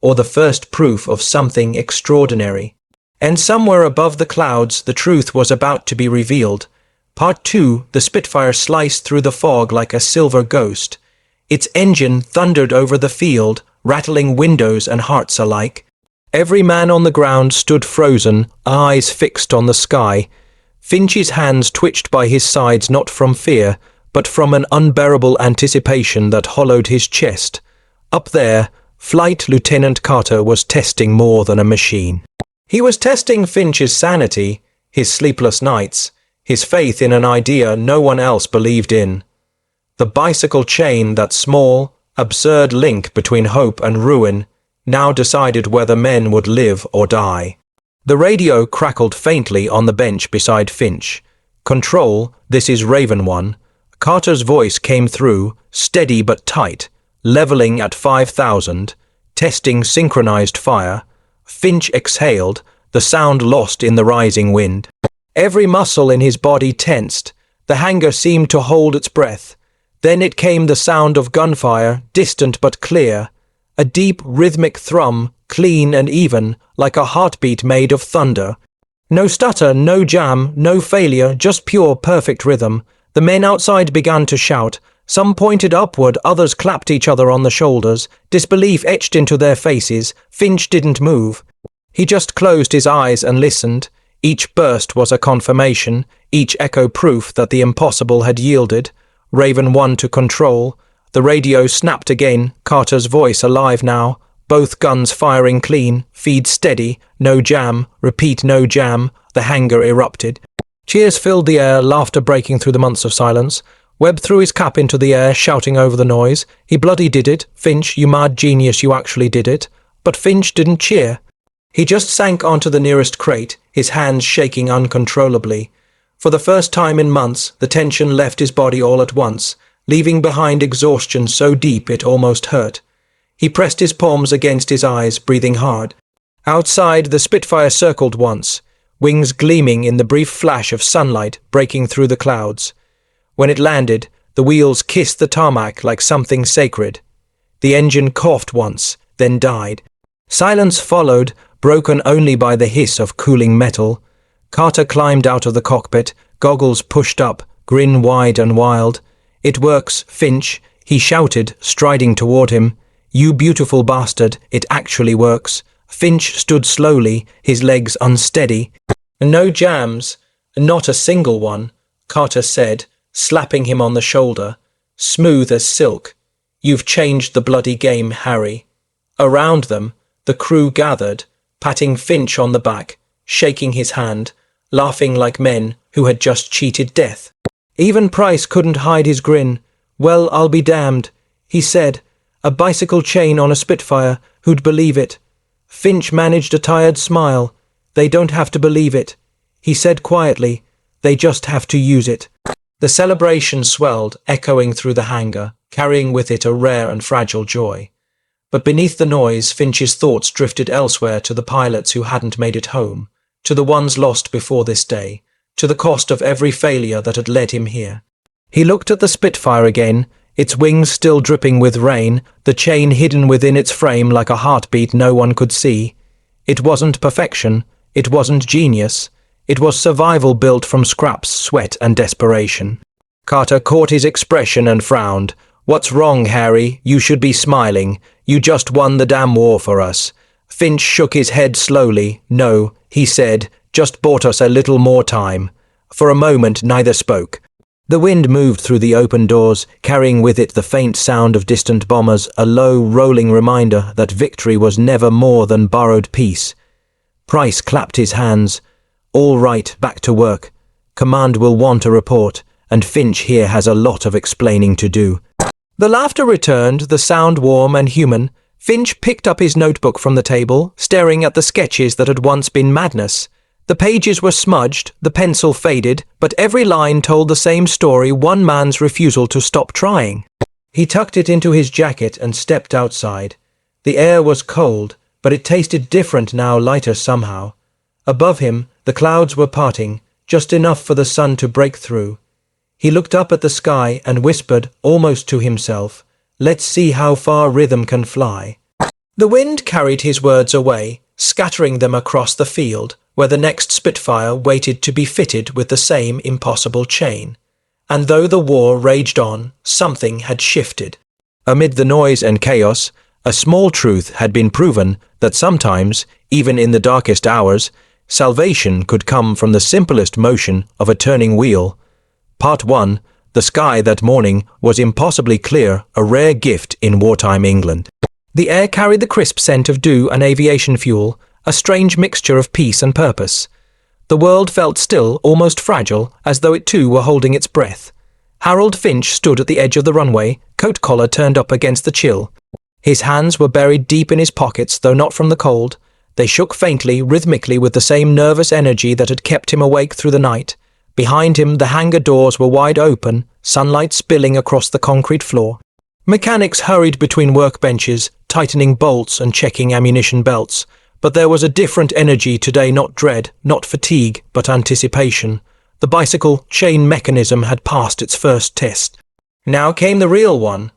or the first proof of something extraordinary. And somewhere above the clouds, the truth was about to be revealed. Part 2, the Spitfire sliced through the fog like a silver ghost. Its engine thundered over the field, rattling windows and hearts alike. Every man on the ground stood frozen, eyes fixed on the sky. Finch's hands twitched by his sides not from fear, but from an unbearable anticipation that hollowed his chest. Up there, Flight Lieutenant Carter was testing more than a machine. He was testing Finch's sanity, his sleepless nights, his faith in an idea no one else believed in. The bicycle chain, that small, absurd link between hope and ruin, now decided whether men would live or die. The radio crackled faintly on the bench beside Finch. "Control, this is Raven 1. Carter's voice came through, steady but tight, leveling at 5,000, testing synchronized fire. Finch exhaled, the sound lost in the rising wind. Every muscle in his body tensed. The hangar seemed to hold its breath. Then it came the sound of gunfire, distant but clear. A deep, rhythmic thrum, clean and even, like a heartbeat made of thunder. No stutter, no jam, no failure, just pure, perfect rhythm. The men outside began to shout. Some pointed upward, others clapped each other on the shoulders. Disbelief etched into their faces. Finch didn't move. He just closed his eyes and listened. Each burst was a confirmation, each echo proof that the impossible had yielded. Raven 1 to control. The radio snapped again, Carter's voice alive now. Both guns firing clean, feed steady, no jam, repeat no jam. The hangar erupted. Cheers filled the air, laughter breaking through the months of silence. Webb threw his cap into the air, shouting over the noise. "He bloody did it. Finch, you mad genius, you actually did it." But Finch didn't cheer. He just sank onto the nearest crate, his hands shaking uncontrollably. For the first time in months, the tension left his body all at once, leaving behind exhaustion so deep it almost hurt. He pressed his palms against his eyes, breathing hard. Outside, the Spitfire circled once, wings gleaming in the brief flash of sunlight breaking through the clouds. When it landed, the wheels kissed the tarmac like something sacred. The engine coughed once, then died. Silence followed, broken only by the hiss of cooling metal. Carter climbed out of the cockpit, goggles pushed up, grin wide and wild. "It works, Finch," he shouted, striding toward him. "You beautiful bastard, it actually works." Finch stood slowly, his legs unsteady. "No jams, not a single one," Carter said, slapping him on the shoulder. "Smooth as silk. You've changed the bloody game, Harry." Around them, the crew gathered, patting Finch on the back, shaking his hand, laughing like men who had just cheated death. Even Price couldn't hide his grin. "Well, I'll be damned," he said. "A bicycle chain on a Spitfire, who'd believe it?" Finch managed a tired smile. "They don't have to believe it," he said quietly. "They just have to use it." The celebration swelled, echoing through the hangar, carrying with it a rare and fragile joy. But beneath the noise, Finch's thoughts drifted elsewhere, to the pilots who hadn't made it home, to the ones lost before this day, to the cost of every failure that had led him here. He looked at the Spitfire again, its wings still dripping with rain, the chain hidden within its frame like a heartbeat no one could see. It wasn't perfection, it wasn't genius, it was survival built from scraps, sweat and desperation. Carter caught his expression and frowned. "What's wrong, Harry? You should be smiling. You just won the damn war for us." Finch shook his head slowly. "No," he said, "just bought us a little more time." For a moment neither spoke. The wind moved through the open doors, carrying with it the faint sound of distant bombers, a low, rolling reminder that victory was never more than borrowed peace. Price clapped his hands. "All right, back to work. Command will want a report, and Finch here has a lot of explaining to do." The laughter returned, the sound warm and human. Finch picked up his notebook from the table, staring at the sketches that had once been madness. The pages were smudged, the pencil faded, but every line told the same story: one man's refusal to stop trying. He tucked it into his jacket and stepped outside. The air was cold, but it tasted different now, lighter somehow. Above him, the clouds were parting, just enough for the sun to break through. He looked up at the sky and whispered, almost to himself, "Let's see how far rhythm can fly." The wind carried his words away, scattering them across the field, where the next Spitfire waited to be fitted with the same impossible chain. And though the war raged on, something had shifted. Amid the noise and chaos, a small truth had been proven, that sometimes, even in the darkest hours, salvation could come from the simplest motion of a turning wheel. Part 1. The sky that morning was impossibly clear, a rare gift in wartime England. The air carried the crisp scent of dew and aviation fuel, a strange mixture of peace and purpose. The world felt still, almost fragile, as though it too were holding its breath. Harold Finch stood at the edge of the runway, coat collar turned up against the chill. His hands were buried deep in his pockets, though not from the cold. They shook faintly, rhythmically, with the same nervous energy that had kept him awake through the night. Behind him, the hangar doors were wide open, sunlight spilling across the concrete floor. Mechanics hurried between workbenches, tightening bolts and checking ammunition belts. But there was a different energy today, not dread, not fatigue, but anticipation. The bicycle chain mechanism had passed its first test. Now came the real one.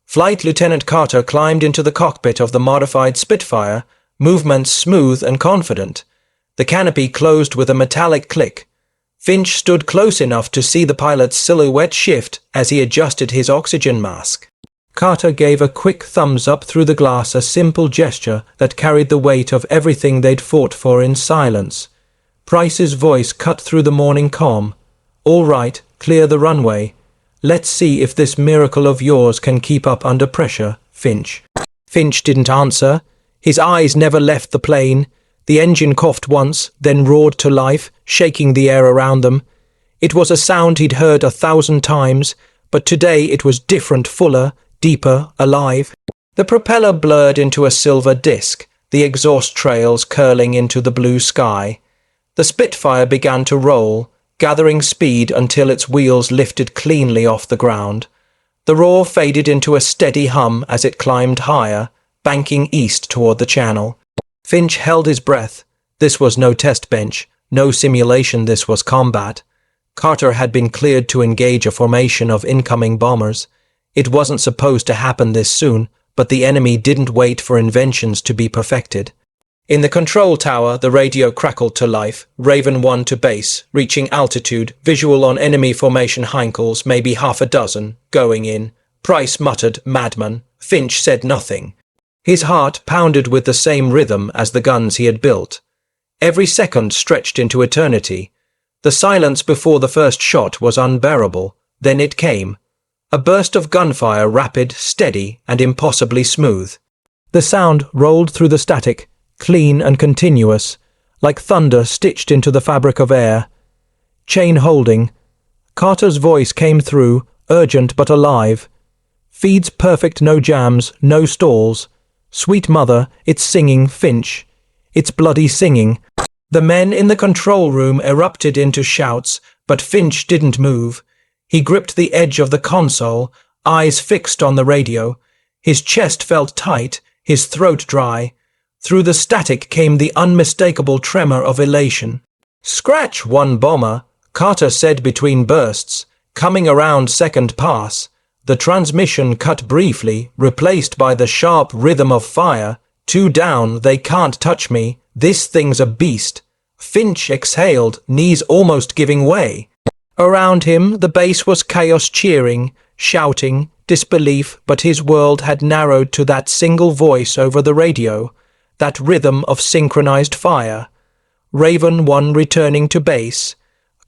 Flight Lieutenant Carter climbed into the cockpit of the modified Spitfire, movements smooth and confident. The canopy closed with a metallic click. Finch stood close enough to see the pilot's silhouette shift as he adjusted his oxygen mask. Carter gave a quick thumbs up through the glass, a simple gesture that carried the weight of everything they'd fought for in silence. Price's voice cut through the morning calm. "All right, clear the runway. Let's see if this miracle of yours can keep up under pressure, Finch." Finch didn't answer. His eyes never left the plane. The engine coughed once, then roared to life, shaking the air around them. It was a sound he'd heard 1,000 times, but today it was different, fuller, deeper, alive. The propeller blurred into a silver disc, the exhaust trails curling into the blue sky. The Spitfire began to roll, gathering speed until its wheels lifted cleanly off the ground. The roar faded into a steady hum as it climbed higher, banking east toward the channel. Finch held his breath. This was no test bench, no simulation, this was combat. Carter had been cleared to engage a formation of incoming bombers. It wasn't supposed to happen this soon, but the enemy didn't wait for inventions to be perfected. In the control tower, the radio crackled to life. Raven 1 to base, reaching altitude, visual on enemy formation Heinkels, maybe half a dozen, going in. Price muttered, "Madman." Finch said nothing. His heart pounded with the same rhythm as the guns he had built. Every second stretched into eternity. The silence before the first shot was unbearable. Then it came. A burst of gunfire, rapid, steady, and impossibly smooth. The sound rolled through the static, clean and continuous, like thunder stitched into the fabric of air. Chain holding. Carter's voice came through, urgent but alive. Feeds perfect, no jams, no stalls. Sweet mother, it's singing, Finch. It's bloody singing. The men in the control room erupted into shouts, but Finch didn't move. He gripped the edge of the console, eyes fixed on the radio. His chest felt tight, his throat dry. Through the static came the unmistakable tremor of elation. "Scratch, one bomber," Carter said between bursts, coming around second pass. The transmission cut briefly, replaced by the sharp rhythm of fire. "Two down, they can't touch me. This thing's a beast." Finch exhaled, knees almost giving way. Around him, the base was chaos, cheering, shouting, disbelief, but his world had narrowed to that single voice over the radio, that rhythm of synchronized fire. Raven 1 returning to base.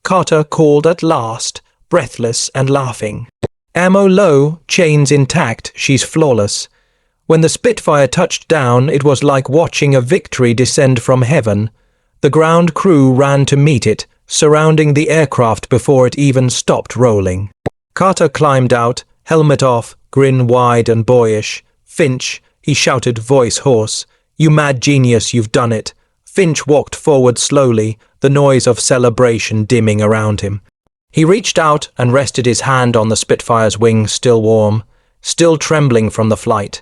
Carter called at last, breathless and laughing. "Ammo low, chains intact, she's flawless." When the Spitfire touched down, it was like watching a victory descend from heaven. The ground crew ran to meet it, surrounding the aircraft before it even stopped rolling. Carter climbed out, helmet off, grin wide and boyish. "Finch," he shouted, voice hoarse. "You mad genius, you've done it." Finch walked forward slowly, the noise of celebration dimming around him. He reached out and rested his hand on the Spitfire's wing, still warm, still trembling from the flight.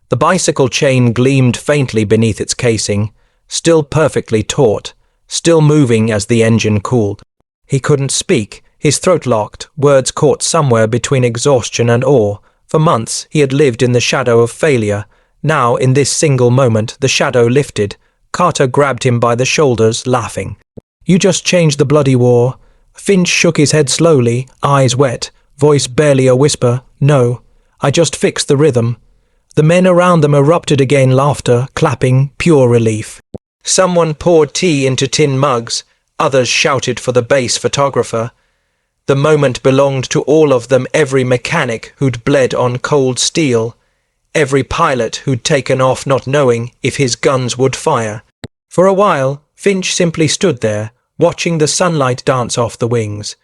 The bicycle chain gleamed faintly beneath its casing, still perfectly taut, still moving as the engine cooled. He couldn't speak, his throat locked, words caught somewhere between exhaustion and awe. For months he had lived in the shadow of failure. Now, in this single moment, the shadow lifted. Carter grabbed him by the shoulders, laughing. "You just changed the bloody war." Finch shook his head slowly, eyes wet, voice barely a whisper. "No, I just fixed the rhythm." The men around them erupted again, laughter, clapping, pure relief. Someone poured tea into tin mugs. Others shouted for the base photographer. The moment belonged to all of them, every mechanic who'd bled on cold steel, every pilot who'd taken off not knowing if his guns would fire. For a while, Finch simply stood there, watching the sunlight dance off the wings.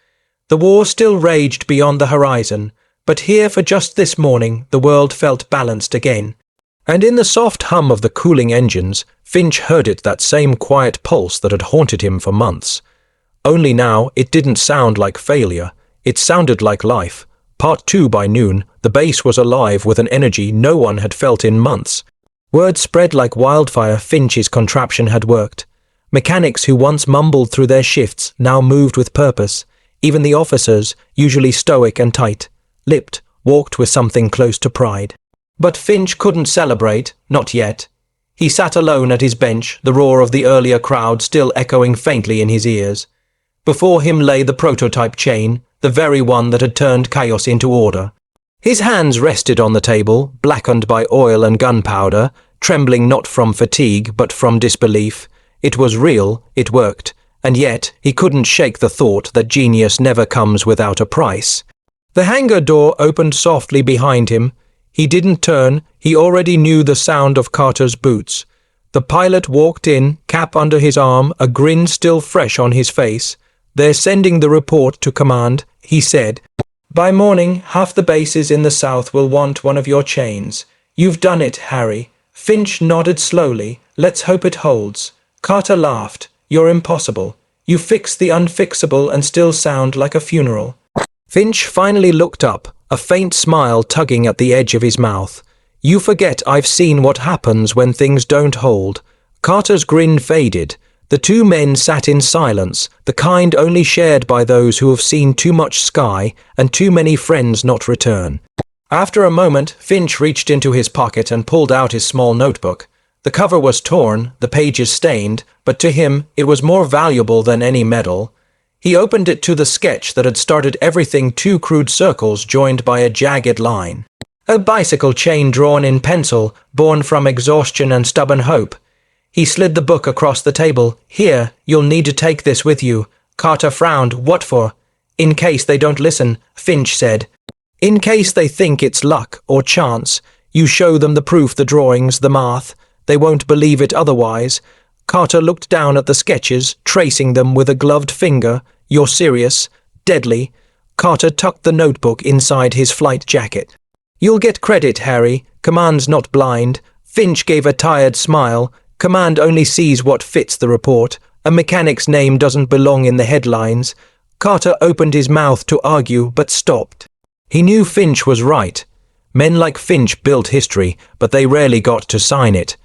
The war still raged beyond the horizon, but here for just this morning the world felt balanced again. And in the soft hum of the cooling engines, Finch heard it, that same quiet pulse that had haunted him for months. Only now it didn't sound like failure, it sounded like life. Part 2 by noon, the base was alive with an energy no one had felt in months. Word spread like wildfire. Finch's contraption had worked. Mechanics who once mumbled through their shifts now moved with purpose. Even the officers, usually stoic and tight-lipped, walked with something close to pride. But Finch couldn't celebrate, not yet. He sat alone at his bench, the roar of the earlier crowd still echoing faintly in his ears. Before him lay the prototype chain, the very one that had turned chaos into order. His hands rested on the table, blackened by oil and gunpowder, trembling not from fatigue but from disbelief. It was real, it worked, and yet he couldn't shake the thought that genius never comes without a price. The hangar door opened softly behind him. He didn't turn, he already knew the sound of Carter's boots. The pilot walked in, cap under his arm, a grin still fresh on his face. "They're sending the report to command," he said. "By morning, half the bases in the south will want one of your chains. You've done it, Harry." Finch nodded slowly. Let's hope it holds. Carter laughed. You're impossible. You fix the unfixable and still sound like a funeral. Finch finally looked up, a faint smile tugging at the edge of his mouth. You forget I've seen what happens when things don't hold. Carter's grin faded. The two men sat in silence, the kind only shared by those who have seen too much sky and too many friends not return. After a moment, Finch reached into his pocket and pulled out his small notebook. The cover was torn, the pages stained, but to him it was more valuable than any medal. He opened it to the sketch that had started everything, two crude circles joined by a jagged line. A bicycle chain drawn in pencil, born from exhaustion and stubborn hope. He slid the book across the table. Here, you'll need to take this with you. Carter frowned. What for? In case they don't listen, Finch said. In case they think it's luck or chance. You show them the proof, the drawings, the math. They won't believe it otherwise. Carter looked down at the sketches, tracing them with a gloved finger. You're serious? Deadly. Carter tucked the notebook inside his flight jacket. You'll get credit, Harry. Command's not blind. Finch gave a tired smile. Command only sees what fits the report. A mechanic's name doesn't belong in the headlines. Carter opened his mouth to argue, but stopped. He knew Finch was right. Men like Finch built history, but they rarely got to sign it.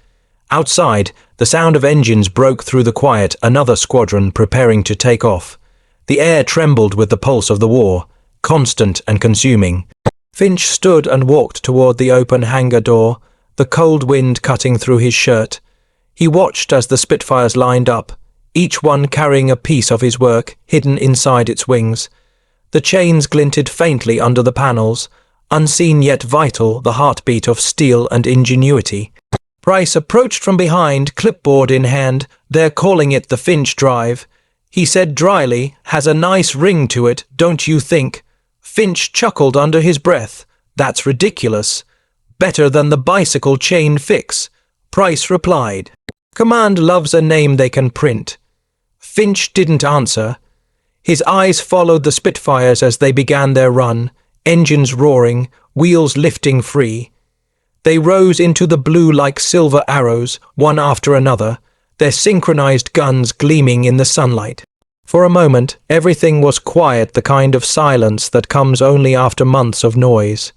Outside, the sound of engines broke through the quiet, another squadron preparing to take off. The air trembled with the pulse of the war, constant and consuming. Finch stood and walked toward the open hangar door, the cold wind cutting through his shirt. He watched as the Spitfires lined up, each one carrying a piece of his work hidden inside its wings. The chains glinted faintly under the panels, unseen yet vital, the heartbeat of steel and ingenuity. Price approached from behind, clipboard in hand. They're calling it the Finch Drive. He said dryly, has a nice ring to it, don't you think? Finch chuckled under his breath. That's ridiculous. Better than the bicycle chain fix. Price replied. Command loves a name they can print. Finch didn't answer. His eyes followed the Spitfires as they began their run, engines roaring, wheels lifting free. They rose into the blue like silver arrows, one after another, their synchronized guns gleaming in the sunlight. For a moment, everything was quiet, the kind of silence that comes only after months of noise.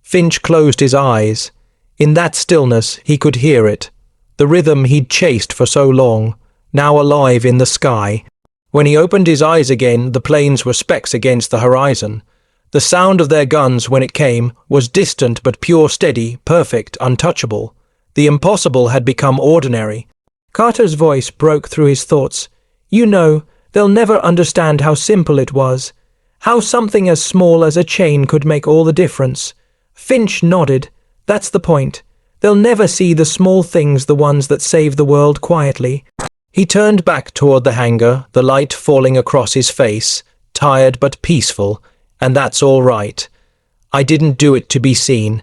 Finch closed his eyes. In that stillness, he could hear it, the rhythm he'd chased for so long, now alive in the sky. When he opened his eyes again, the planes were specks against the horizon. The sound of their guns, when it came, was distant but pure, steady, perfect, untouchable. The impossible had become ordinary. Carter's voice broke through his thoughts. You know, they'll never understand how simple it was. How something as small as a chain could make all the difference. Finch nodded. That's the point. They'll never see the small things, the ones that save the world quietly. He turned back toward the hangar, the light falling across his face, tired but peaceful. And that's all right. I didn't do it to be seen.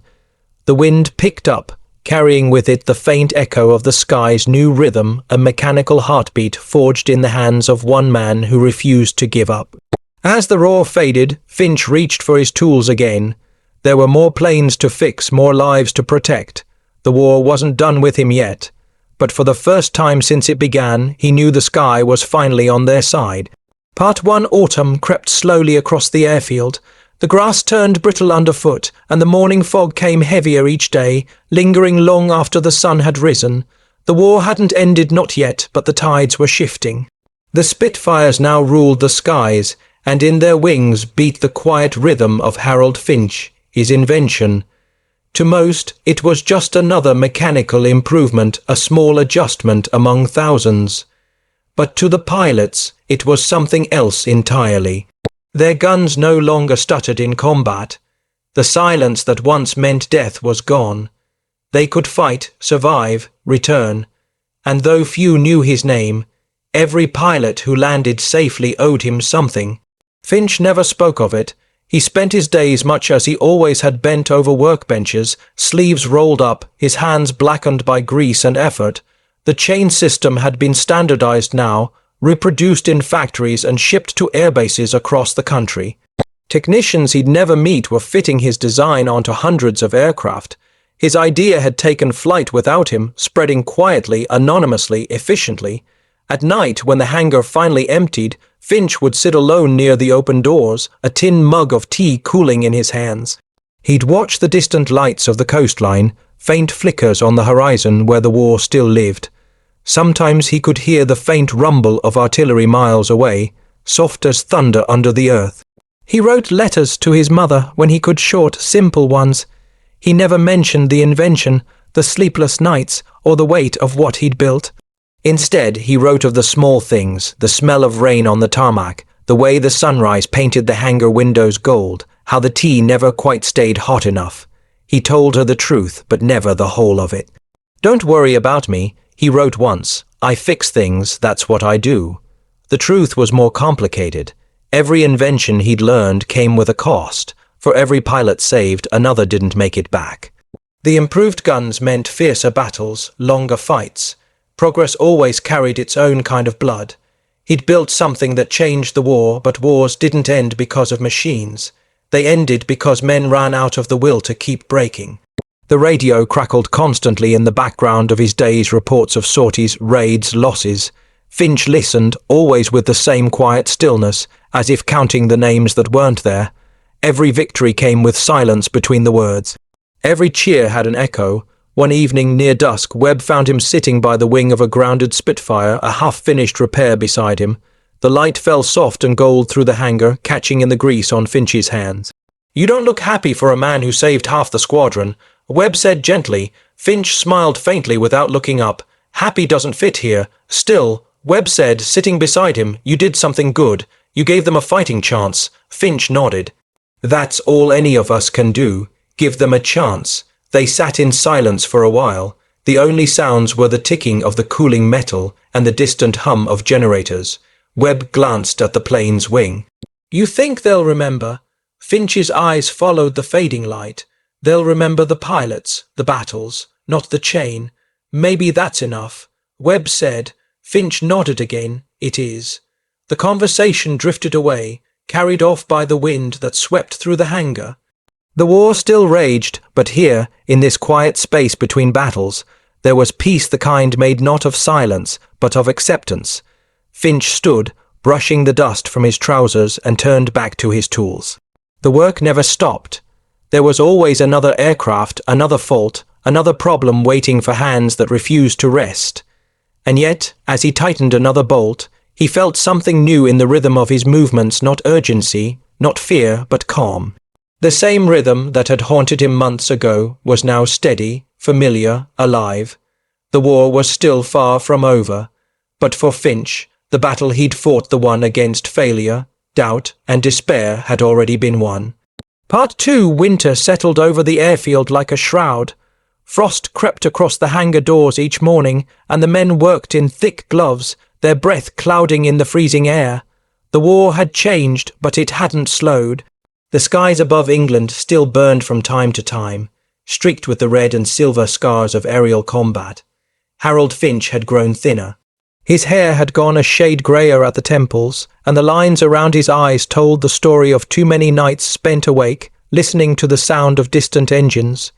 The wind picked up, carrying with it the faint echo of the sky's new rhythm, a mechanical heartbeat forged in the hands of one man who refused to give up. As the roar faded, Finch reached for his tools again. There were more planes to fix, more lives to protect. The war wasn't done with him yet. But for the first time since it began, he knew the sky was finally on their side. Part 1 Autumn crept slowly across the airfield. The grass turned brittle underfoot, and the morning fog came heavier each day, lingering long after the sun had risen. The war hadn't ended, not yet, but the tides were shifting. The Spitfires now ruled the skies, and in their wings beat the quiet rhythm of Harold Finch, his invention. To most, it was just another mechanical improvement, a small adjustment among thousands. But to the pilots, it was something else entirely. Their guns no longer stuttered in combat. The silence that once meant death was gone. They could fight, survive, return. And though few knew his name, every pilot who landed safely owed him something. Finch never spoke of it. He spent his days much as he always had, bent over workbenches, sleeves rolled up, his hands blackened by grease and effort. The chain system had been standardized now, reproduced in factories and shipped to airbases across the country. Technicians he'd never meet were fitting his design onto hundreds of aircraft. His idea had taken flight without him, spreading quietly, anonymously, efficiently. At night, when the hangar finally emptied, Finch would sit alone near the open doors, a tin mug of tea cooling in his hands. He'd watch the distant lights of the coastline, faint flickers on the horizon where the war still lived. Sometimes he could hear the faint rumble of artillery miles away, soft as thunder under the earth. He wrote letters to his mother when he could, short, simple ones. He never mentioned the invention, the sleepless nights, or the weight of what he'd built. Instead, he wrote of the small things, the smell of rain on the tarmac, the way the sunrise painted the hangar windows gold, how the tea never quite stayed hot enough. He told her the truth, but never the whole of it. "Don't worry about me," he wrote once. "I fix things, that's what I do." The truth was more complicated. Every invention he'd learned came with a cost. For every pilot saved, another didn't make it back. The improved guns meant fiercer battles, longer fights. Progress always carried its own kind of blood. He'd built something that changed the war, but wars didn't end because of machines. They ended because men ran out of the will to keep breaking. The radio crackled constantly in the background of his day's reports of sorties, raids, losses. Finch listened, always with the same quiet stillness, as if counting the names that weren't there. Every victory came with silence between the words. Every cheer had an echo. One evening near dusk, Webb found him sitting by the wing of a grounded Spitfire, a half-finished repair beside him. The light fell soft and gold through the hangar, catching in the grease on Finch's hands. "You don't look happy for a man who saved half the squadron," Webb said gently. Finch smiled faintly without looking up. "Happy doesn't fit here." "Still," Webb said, sitting beside him, "you did something good. You gave them a fighting chance." Finch nodded. "That's all any of us can do. Give them a chance." They sat in silence for a while. The only sounds were the ticking of the cooling metal and the distant hum of generators. Webb glanced at the plane's wing. "You think they'll remember?" Finch's eyes followed the fading light. "They'll remember the pilots, the battles, not the chain. Maybe that's enough." Webb said. Finch nodded again. "It is." The conversation drifted away, carried off by the wind that swept through the hangar. The war still raged, but here, in this quiet space between battles, there was peace, the kind made not of silence, but of acceptance. Finch stood, brushing the dust from his trousers, and turned back to his tools. The work never stopped. There was always another aircraft, another fault, another problem waiting for hands that refused to rest. And yet, as he tightened another bolt, he felt something new in the rhythm of his movements, not urgency, not fear, but calm. The same rhythm that had haunted him months ago was now steady, familiar, alive. The war was still far from over, but for Finch, the battle he'd fought, the one against failure, doubt, and despair, had already been won. Part 2. Winter settled over the airfield like a shroud. Frost crept across the hangar doors each morning, and the men worked in thick gloves, their breath clouding in the freezing air. The war had changed, but it hadn't slowed. The skies above England still burned from time to time, streaked with the red and silver scars of aerial combat. Harold Finch had grown thinner. His hair had gone a shade greyer at the temples, and the lines around his eyes told the story of too many nights spent awake, listening to the sound of distant engines.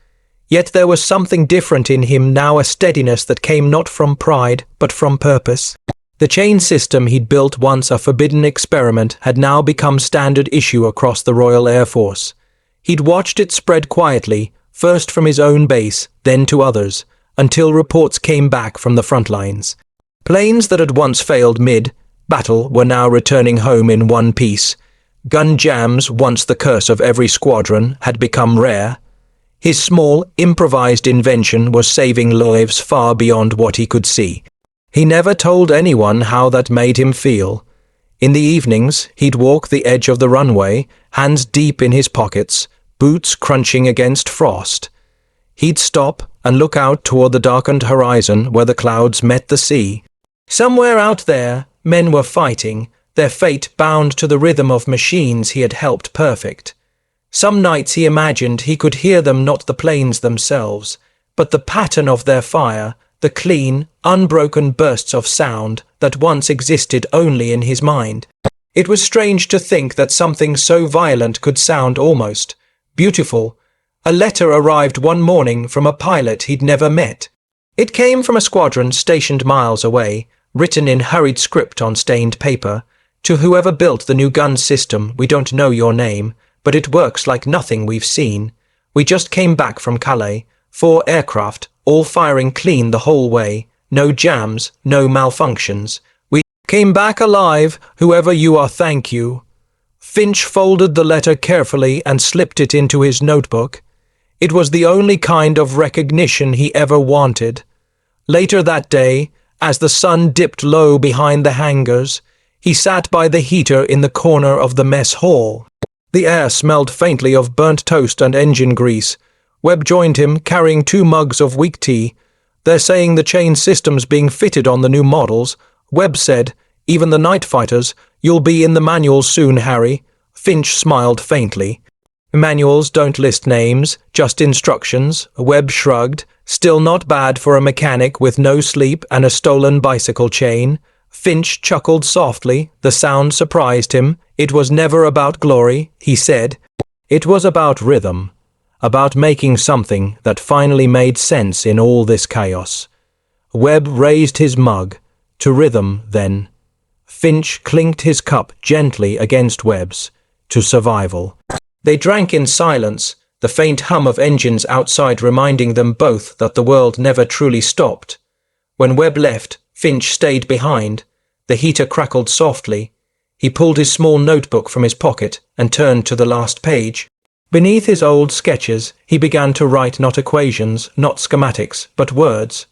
Yet there was something different in him now, a steadiness that came not from pride, but from purpose. The chain system he'd built, once a forbidden experiment, had now become standard issue across the Royal Air Force. He'd watched it spread quietly, first from his own base, then to others, until reports came back from the front lines. Planes that had once failed mid-battle were now returning home in one piece. Gun jams, once the curse of every squadron, had become rare. His small, improvised invention was saving lives far beyond what he could see. He never told anyone how that made him feel. In the evenings, he'd walk the edge of the runway, hands deep in his pockets, boots crunching against frost. He'd stop and look out toward the darkened horizon where the clouds met the sea. Somewhere out there, men were fighting, their fate bound to the rhythm of machines he had helped perfect. Some nights he imagined he could hear them, not the planes themselves, but the pattern of their fire, the clean, unbroken bursts of sound that once existed only in his mind. It was strange to think that something so violent could sound almost beautiful, A letter arrived one morning from a pilot he'd never met. It came from a squadron stationed miles away, written in hurried script on stained paper. To whoever built the new gun system, we don't know your name, but it works like nothing we've seen. We just came back from Calais, 4 aircraft, all firing clean the whole way, no jams, no malfunctions. We came back alive, whoever you are, thank you. Finch folded the letter carefully and slipped it into his notebook. It was the only kind of recognition he ever wanted. Later that day, as the sun dipped low behind the hangars, he sat by the heater in the corner of the mess hall. The air smelled faintly of burnt toast and engine grease. Webb joined him, carrying 2 mugs of weak tea. They're saying the chain system's being fitted on the new models. Webb said, even the night fighters, you'll be in the manuals soon, Harry. Finch smiled faintly. Manuals don't list names, just instructions. Webb shrugged. Still not bad for a mechanic with no sleep and a stolen bicycle chain. Finch chuckled softly. The sound surprised him. It was never about glory, he said. It was about rhythm. About making something that finally made sense in all this chaos. Webb raised his mug. To rhythm, then. Finch clinked his cup gently against Webb's. To survival. They drank in silence, the faint hum of engines outside reminding them both that the world never truly stopped. When Webb left, Finch stayed behind. The heater crackled softly. He pulled his small notebook from his pocket and turned to the last page. Beneath his old sketches, he began to write not equations, not schematics, but words.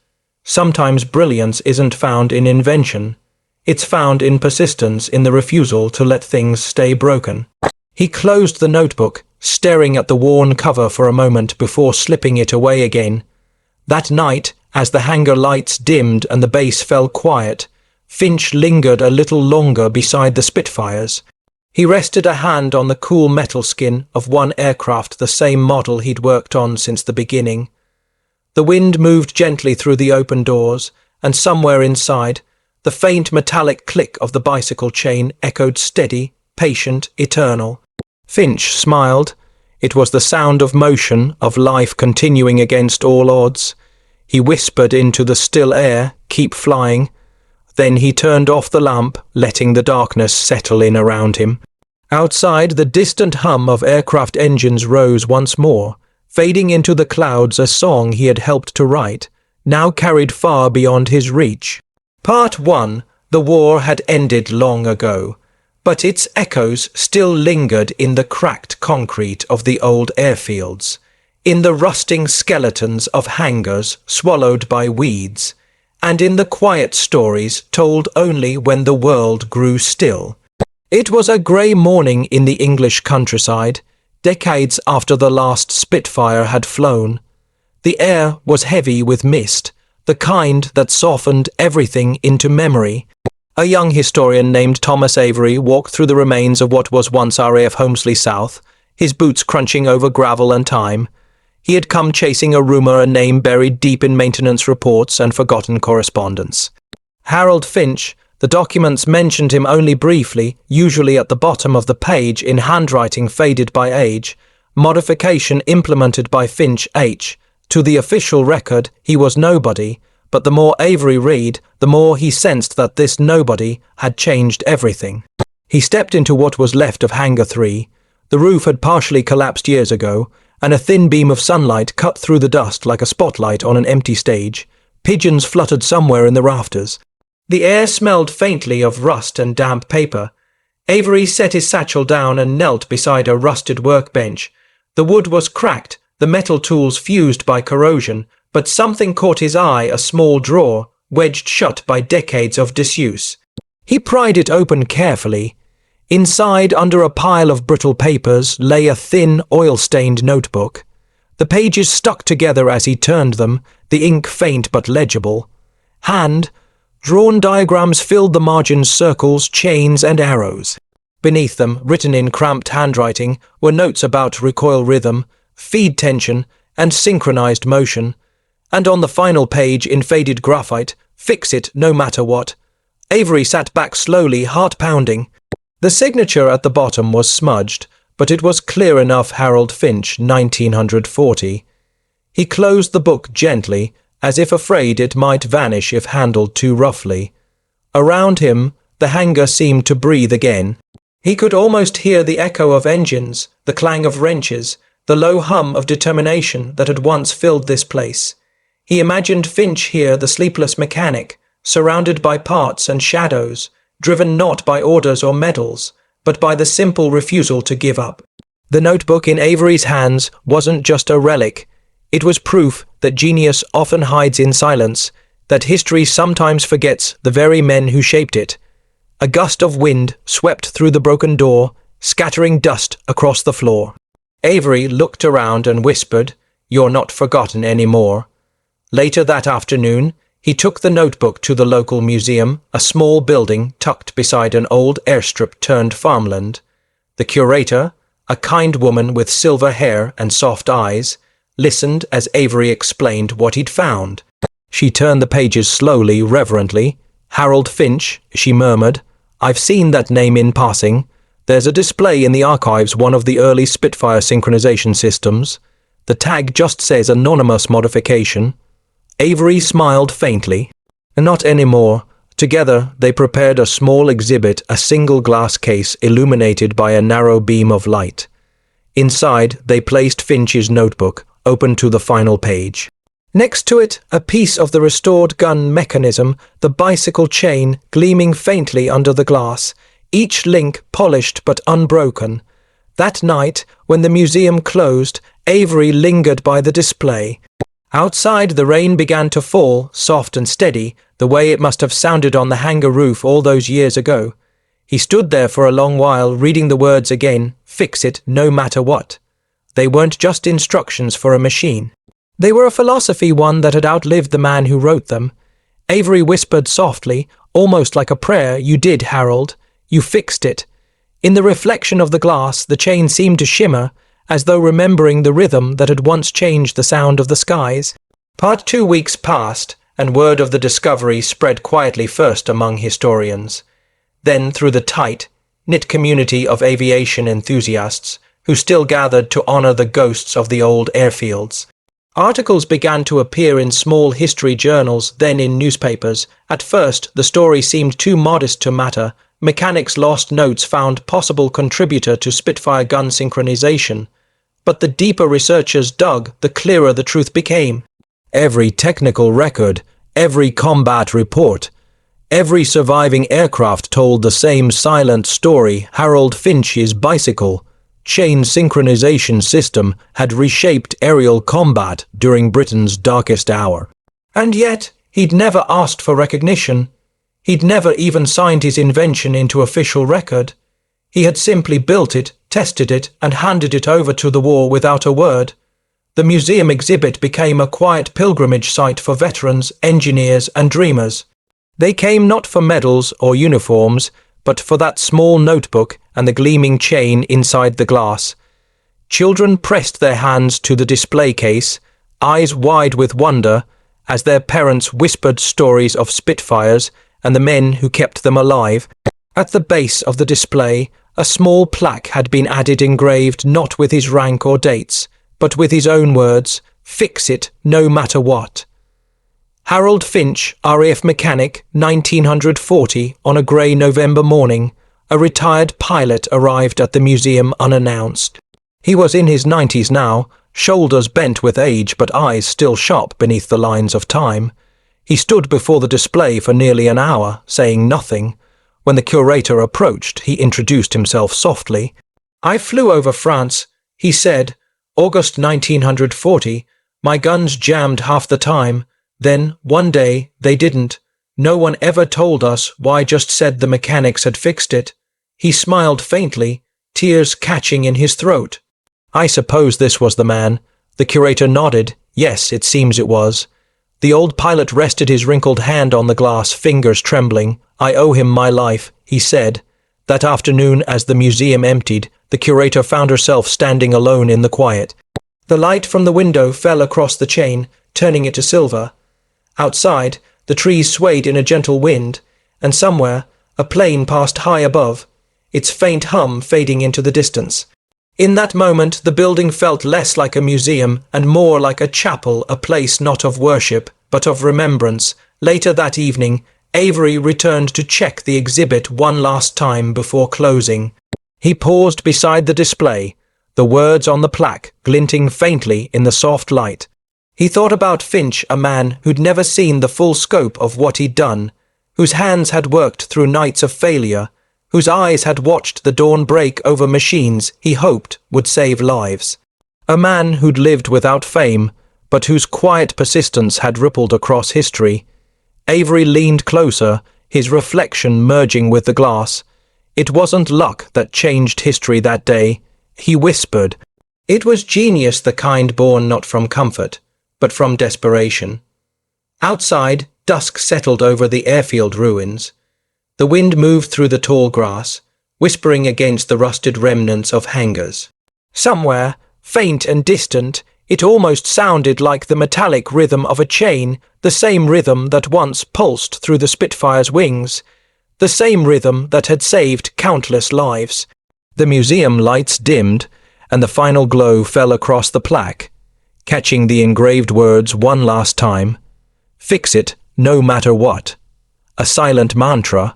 Sometimes brilliance isn't found in invention. It's found in persistence, in the refusal to let things stay broken. He closed the notebook, staring at the worn cover for a moment before slipping it away again. That night, as the hangar lights dimmed and the base fell quiet, Finch lingered a little longer beside the Spitfires. He rested a hand on the cool metal skin of one aircraft, the same model he'd worked on since the beginning. The wind moved gently through the open doors, and somewhere inside, the faint metallic click of the bicycle chain echoed steady, patient, eternal. Finch smiled. It was the sound of motion, of life continuing against all odds. He whispered into the still air, keep flying. Then he turned off the lamp, letting the darkness settle in around him. Outside, the distant hum of aircraft engines rose once more, fading into the clouds, a song he had helped to write, now carried far beyond his reach. Part 1. The war had ended long ago, but its echoes still lingered in the cracked concrete of the old airfields, in the rusting skeletons of hangars swallowed by weeds, and in the quiet stories told only when the world grew still. It was a grey morning in the English countryside, decades after the last Spitfire had flown. The air was heavy with mist, the kind that softened everything into memory. A young historian named Thomas Avery walked through the remains of what was once RAF Homesley South, his boots crunching over gravel and thyme. He had come chasing a rumour, a name buried deep in maintenance reports and forgotten correspondence. Harold Finch, the documents mentioned him only briefly, usually at the bottom of the page in handwriting faded by age. Modification implemented by Finch H. To the official record, he was nobody, but the more Avery read, the more he sensed that this nobody had changed everything. He stepped into what was left of Hangar 3. The roof had partially collapsed years ago, and a thin beam of sunlight cut through the dust like a spotlight on an empty stage. Pigeons fluttered somewhere in the rafters. The air smelled faintly of rust and damp paper. Avery set his satchel down and knelt beside a rusted workbench. The wood was cracked, the metal tools fused by corrosion, but something caught his eye, a small drawer, wedged shut by decades of disuse. He pried it open carefully. Inside, under a pile of brittle papers, lay a thin, oil-stained notebook. The pages stuck together as he turned them, the ink faint but legible. Drawn diagrams filled the margins, circles, chains, and arrows. Beneath them, written in cramped handwriting, were notes about recoil rhythm, feed tension, and synchronized motion. And on the final page, in faded graphite, fix it no matter what. Avery sat back slowly, heart pounding. The signature at the bottom was smudged, but it was clear enough. Harold Finch, 1940. He closed the book gently, as if afraid it might vanish if handled too roughly. Around him, the hangar seemed to breathe again. He could almost hear the echo of engines, the clang of wrenches, the low hum of determination that had once filled this place. He imagined Finch here, the sleepless mechanic, surrounded by parts and shadows, driven not by orders or medals, but by the simple refusal to give up. The notebook in Avery's hands wasn't just a relic. It was proof that genius often hides in silence, that history sometimes forgets the very men who shaped it. A gust of wind swept through the broken door, scattering dust across the floor. Avery looked around and whispered, "You're not forgotten anymore." Later that afternoon, he took the notebook to the local museum, a small building tucked beside an old airstrip turned farmland. The curator, a kind woman with silver hair and soft eyes, listened as Avery explained what he'd found. She turned the pages slowly, reverently. "Harold Finch," she murmured. "I've seen that name in passing. There's a display in the archives, one of the early Spitfire synchronization systems. The tag just says anonymous modification." Avery smiled faintly. "Not anymore." Together, they prepared a small exhibit, a single glass case illuminated by a narrow beam of light. Inside, they placed Finch's notebook, open to the final page. Next to it, a piece of the restored gun mechanism, the bicycle chain gleaming faintly under the glass, each link polished but unbroken. That night, when the museum closed, Avery lingered by the display. Outside, the rain began to fall, soft and steady, the way it must have sounded on the hangar roof all those years ago. He stood there for a long while, reading the words again, "Fix it, no matter what." They weren't just instructions for a machine. They were a philosophy, one that had outlived the man who wrote them. Avery whispered softly, almost like a prayer, "You did, Harold. You fixed it." In the reflection of the glass, the chain seemed to shimmer, as though remembering the rhythm that had once changed the sound of the skies. 2 weeks passed, and word of the discovery spread quietly first among historians, then through the tight, knit community of aviation enthusiasts who still gathered to honor the ghosts of the old airfields. Articles began to appear in small history journals, then in newspapers. At first, the story seemed too modest to matter. Mechanics' lost notes found possible contributor to Spitfire gun synchronization. But the deeper researchers dug, the clearer the truth became. Every technical record, every combat report, every surviving aircraft told the same silent story. Harold Finch's bicycle chain synchronization system had reshaped aerial combat during Britain's darkest hour. And yet, he'd never asked for recognition. He'd never even signed his invention into official record. He had simply built it, tested it, and handed it over to the war without a word. The museum exhibit became a quiet pilgrimage site for veterans, engineers, and dreamers. They came not for medals or uniforms, but for that small notebook and the gleaming chain inside the glass. Children pressed their hands to the display case, eyes wide with wonder, as their parents whispered stories of Spitfires and the men who kept them alive. At the base of the display, a small plaque had been added, engraved not with his rank or dates, but with his own words, "Fix it, no matter what." Harold Finch, RAF Mechanic, 1940, on a grey November morning, a retired pilot arrived at the museum unannounced. He was in his 90s now, shoulders bent with age but eyes still sharp beneath the lines of time. He stood before the display for nearly an hour, saying nothing. When the curator approached, he introduced himself softly. "I flew over France," he said. "August 1940. My guns jammed half the time. Then, one day, they didn't. No one ever told us why, just said the mechanics had fixed it." He smiled faintly, tears catching in his throat. "I suppose this was the man." The curator nodded. "Yes, it seems it was." The old pilot rested his wrinkled hand on the glass, fingers trembling. "I owe him my life," he said. That afternoon, as the museum emptied, the curator found herself standing alone in the quiet. The light from the window fell across the chain, turning it to silver. Outside, the trees swayed in a gentle wind, and somewhere, a plane passed high above, its faint hum fading into the distance. In that moment, the building felt less like a museum and more like a chapel, a place not of worship, but of remembrance. Later that evening, Avery returned to check the exhibit one last time before closing. He paused beside the display, the words on the plaque glinting faintly in the soft light. He thought about Finch, a man who'd never seen the full scope of what he'd done, whose hands had worked through nights of failure, whose eyes had watched the dawn break over machines he hoped would save lives. A man who'd lived without fame, but whose quiet persistence had rippled across history. Avery leaned closer, his reflection merging with the glass. It wasn't luck that changed history that day, he whispered. It was genius, the kind born not from comfort, but from desperation. Outside, dusk settled over the airfield ruins. The wind moved through the tall grass, whispering against the rusted remnants of hangars. Somewhere, faint and distant, it almost sounded like the metallic rhythm of a chain, the same rhythm that once pulsed through the Spitfire's wings, the same rhythm that had saved countless lives. The museum lights dimmed, and the final glow fell across the plaque, catching the engraved words one last time. Fix it, no matter what. A silent mantra,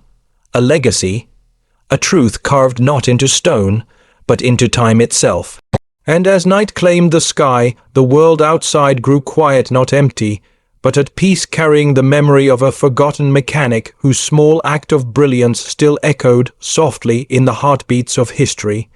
a legacy, a truth carved not into stone, but into time itself. And as night claimed the sky, the world outside grew quiet, not empty, but at peace, carrying the memory of a forgotten mechanic whose small act of brilliance still echoed softly in the heartbeats of history.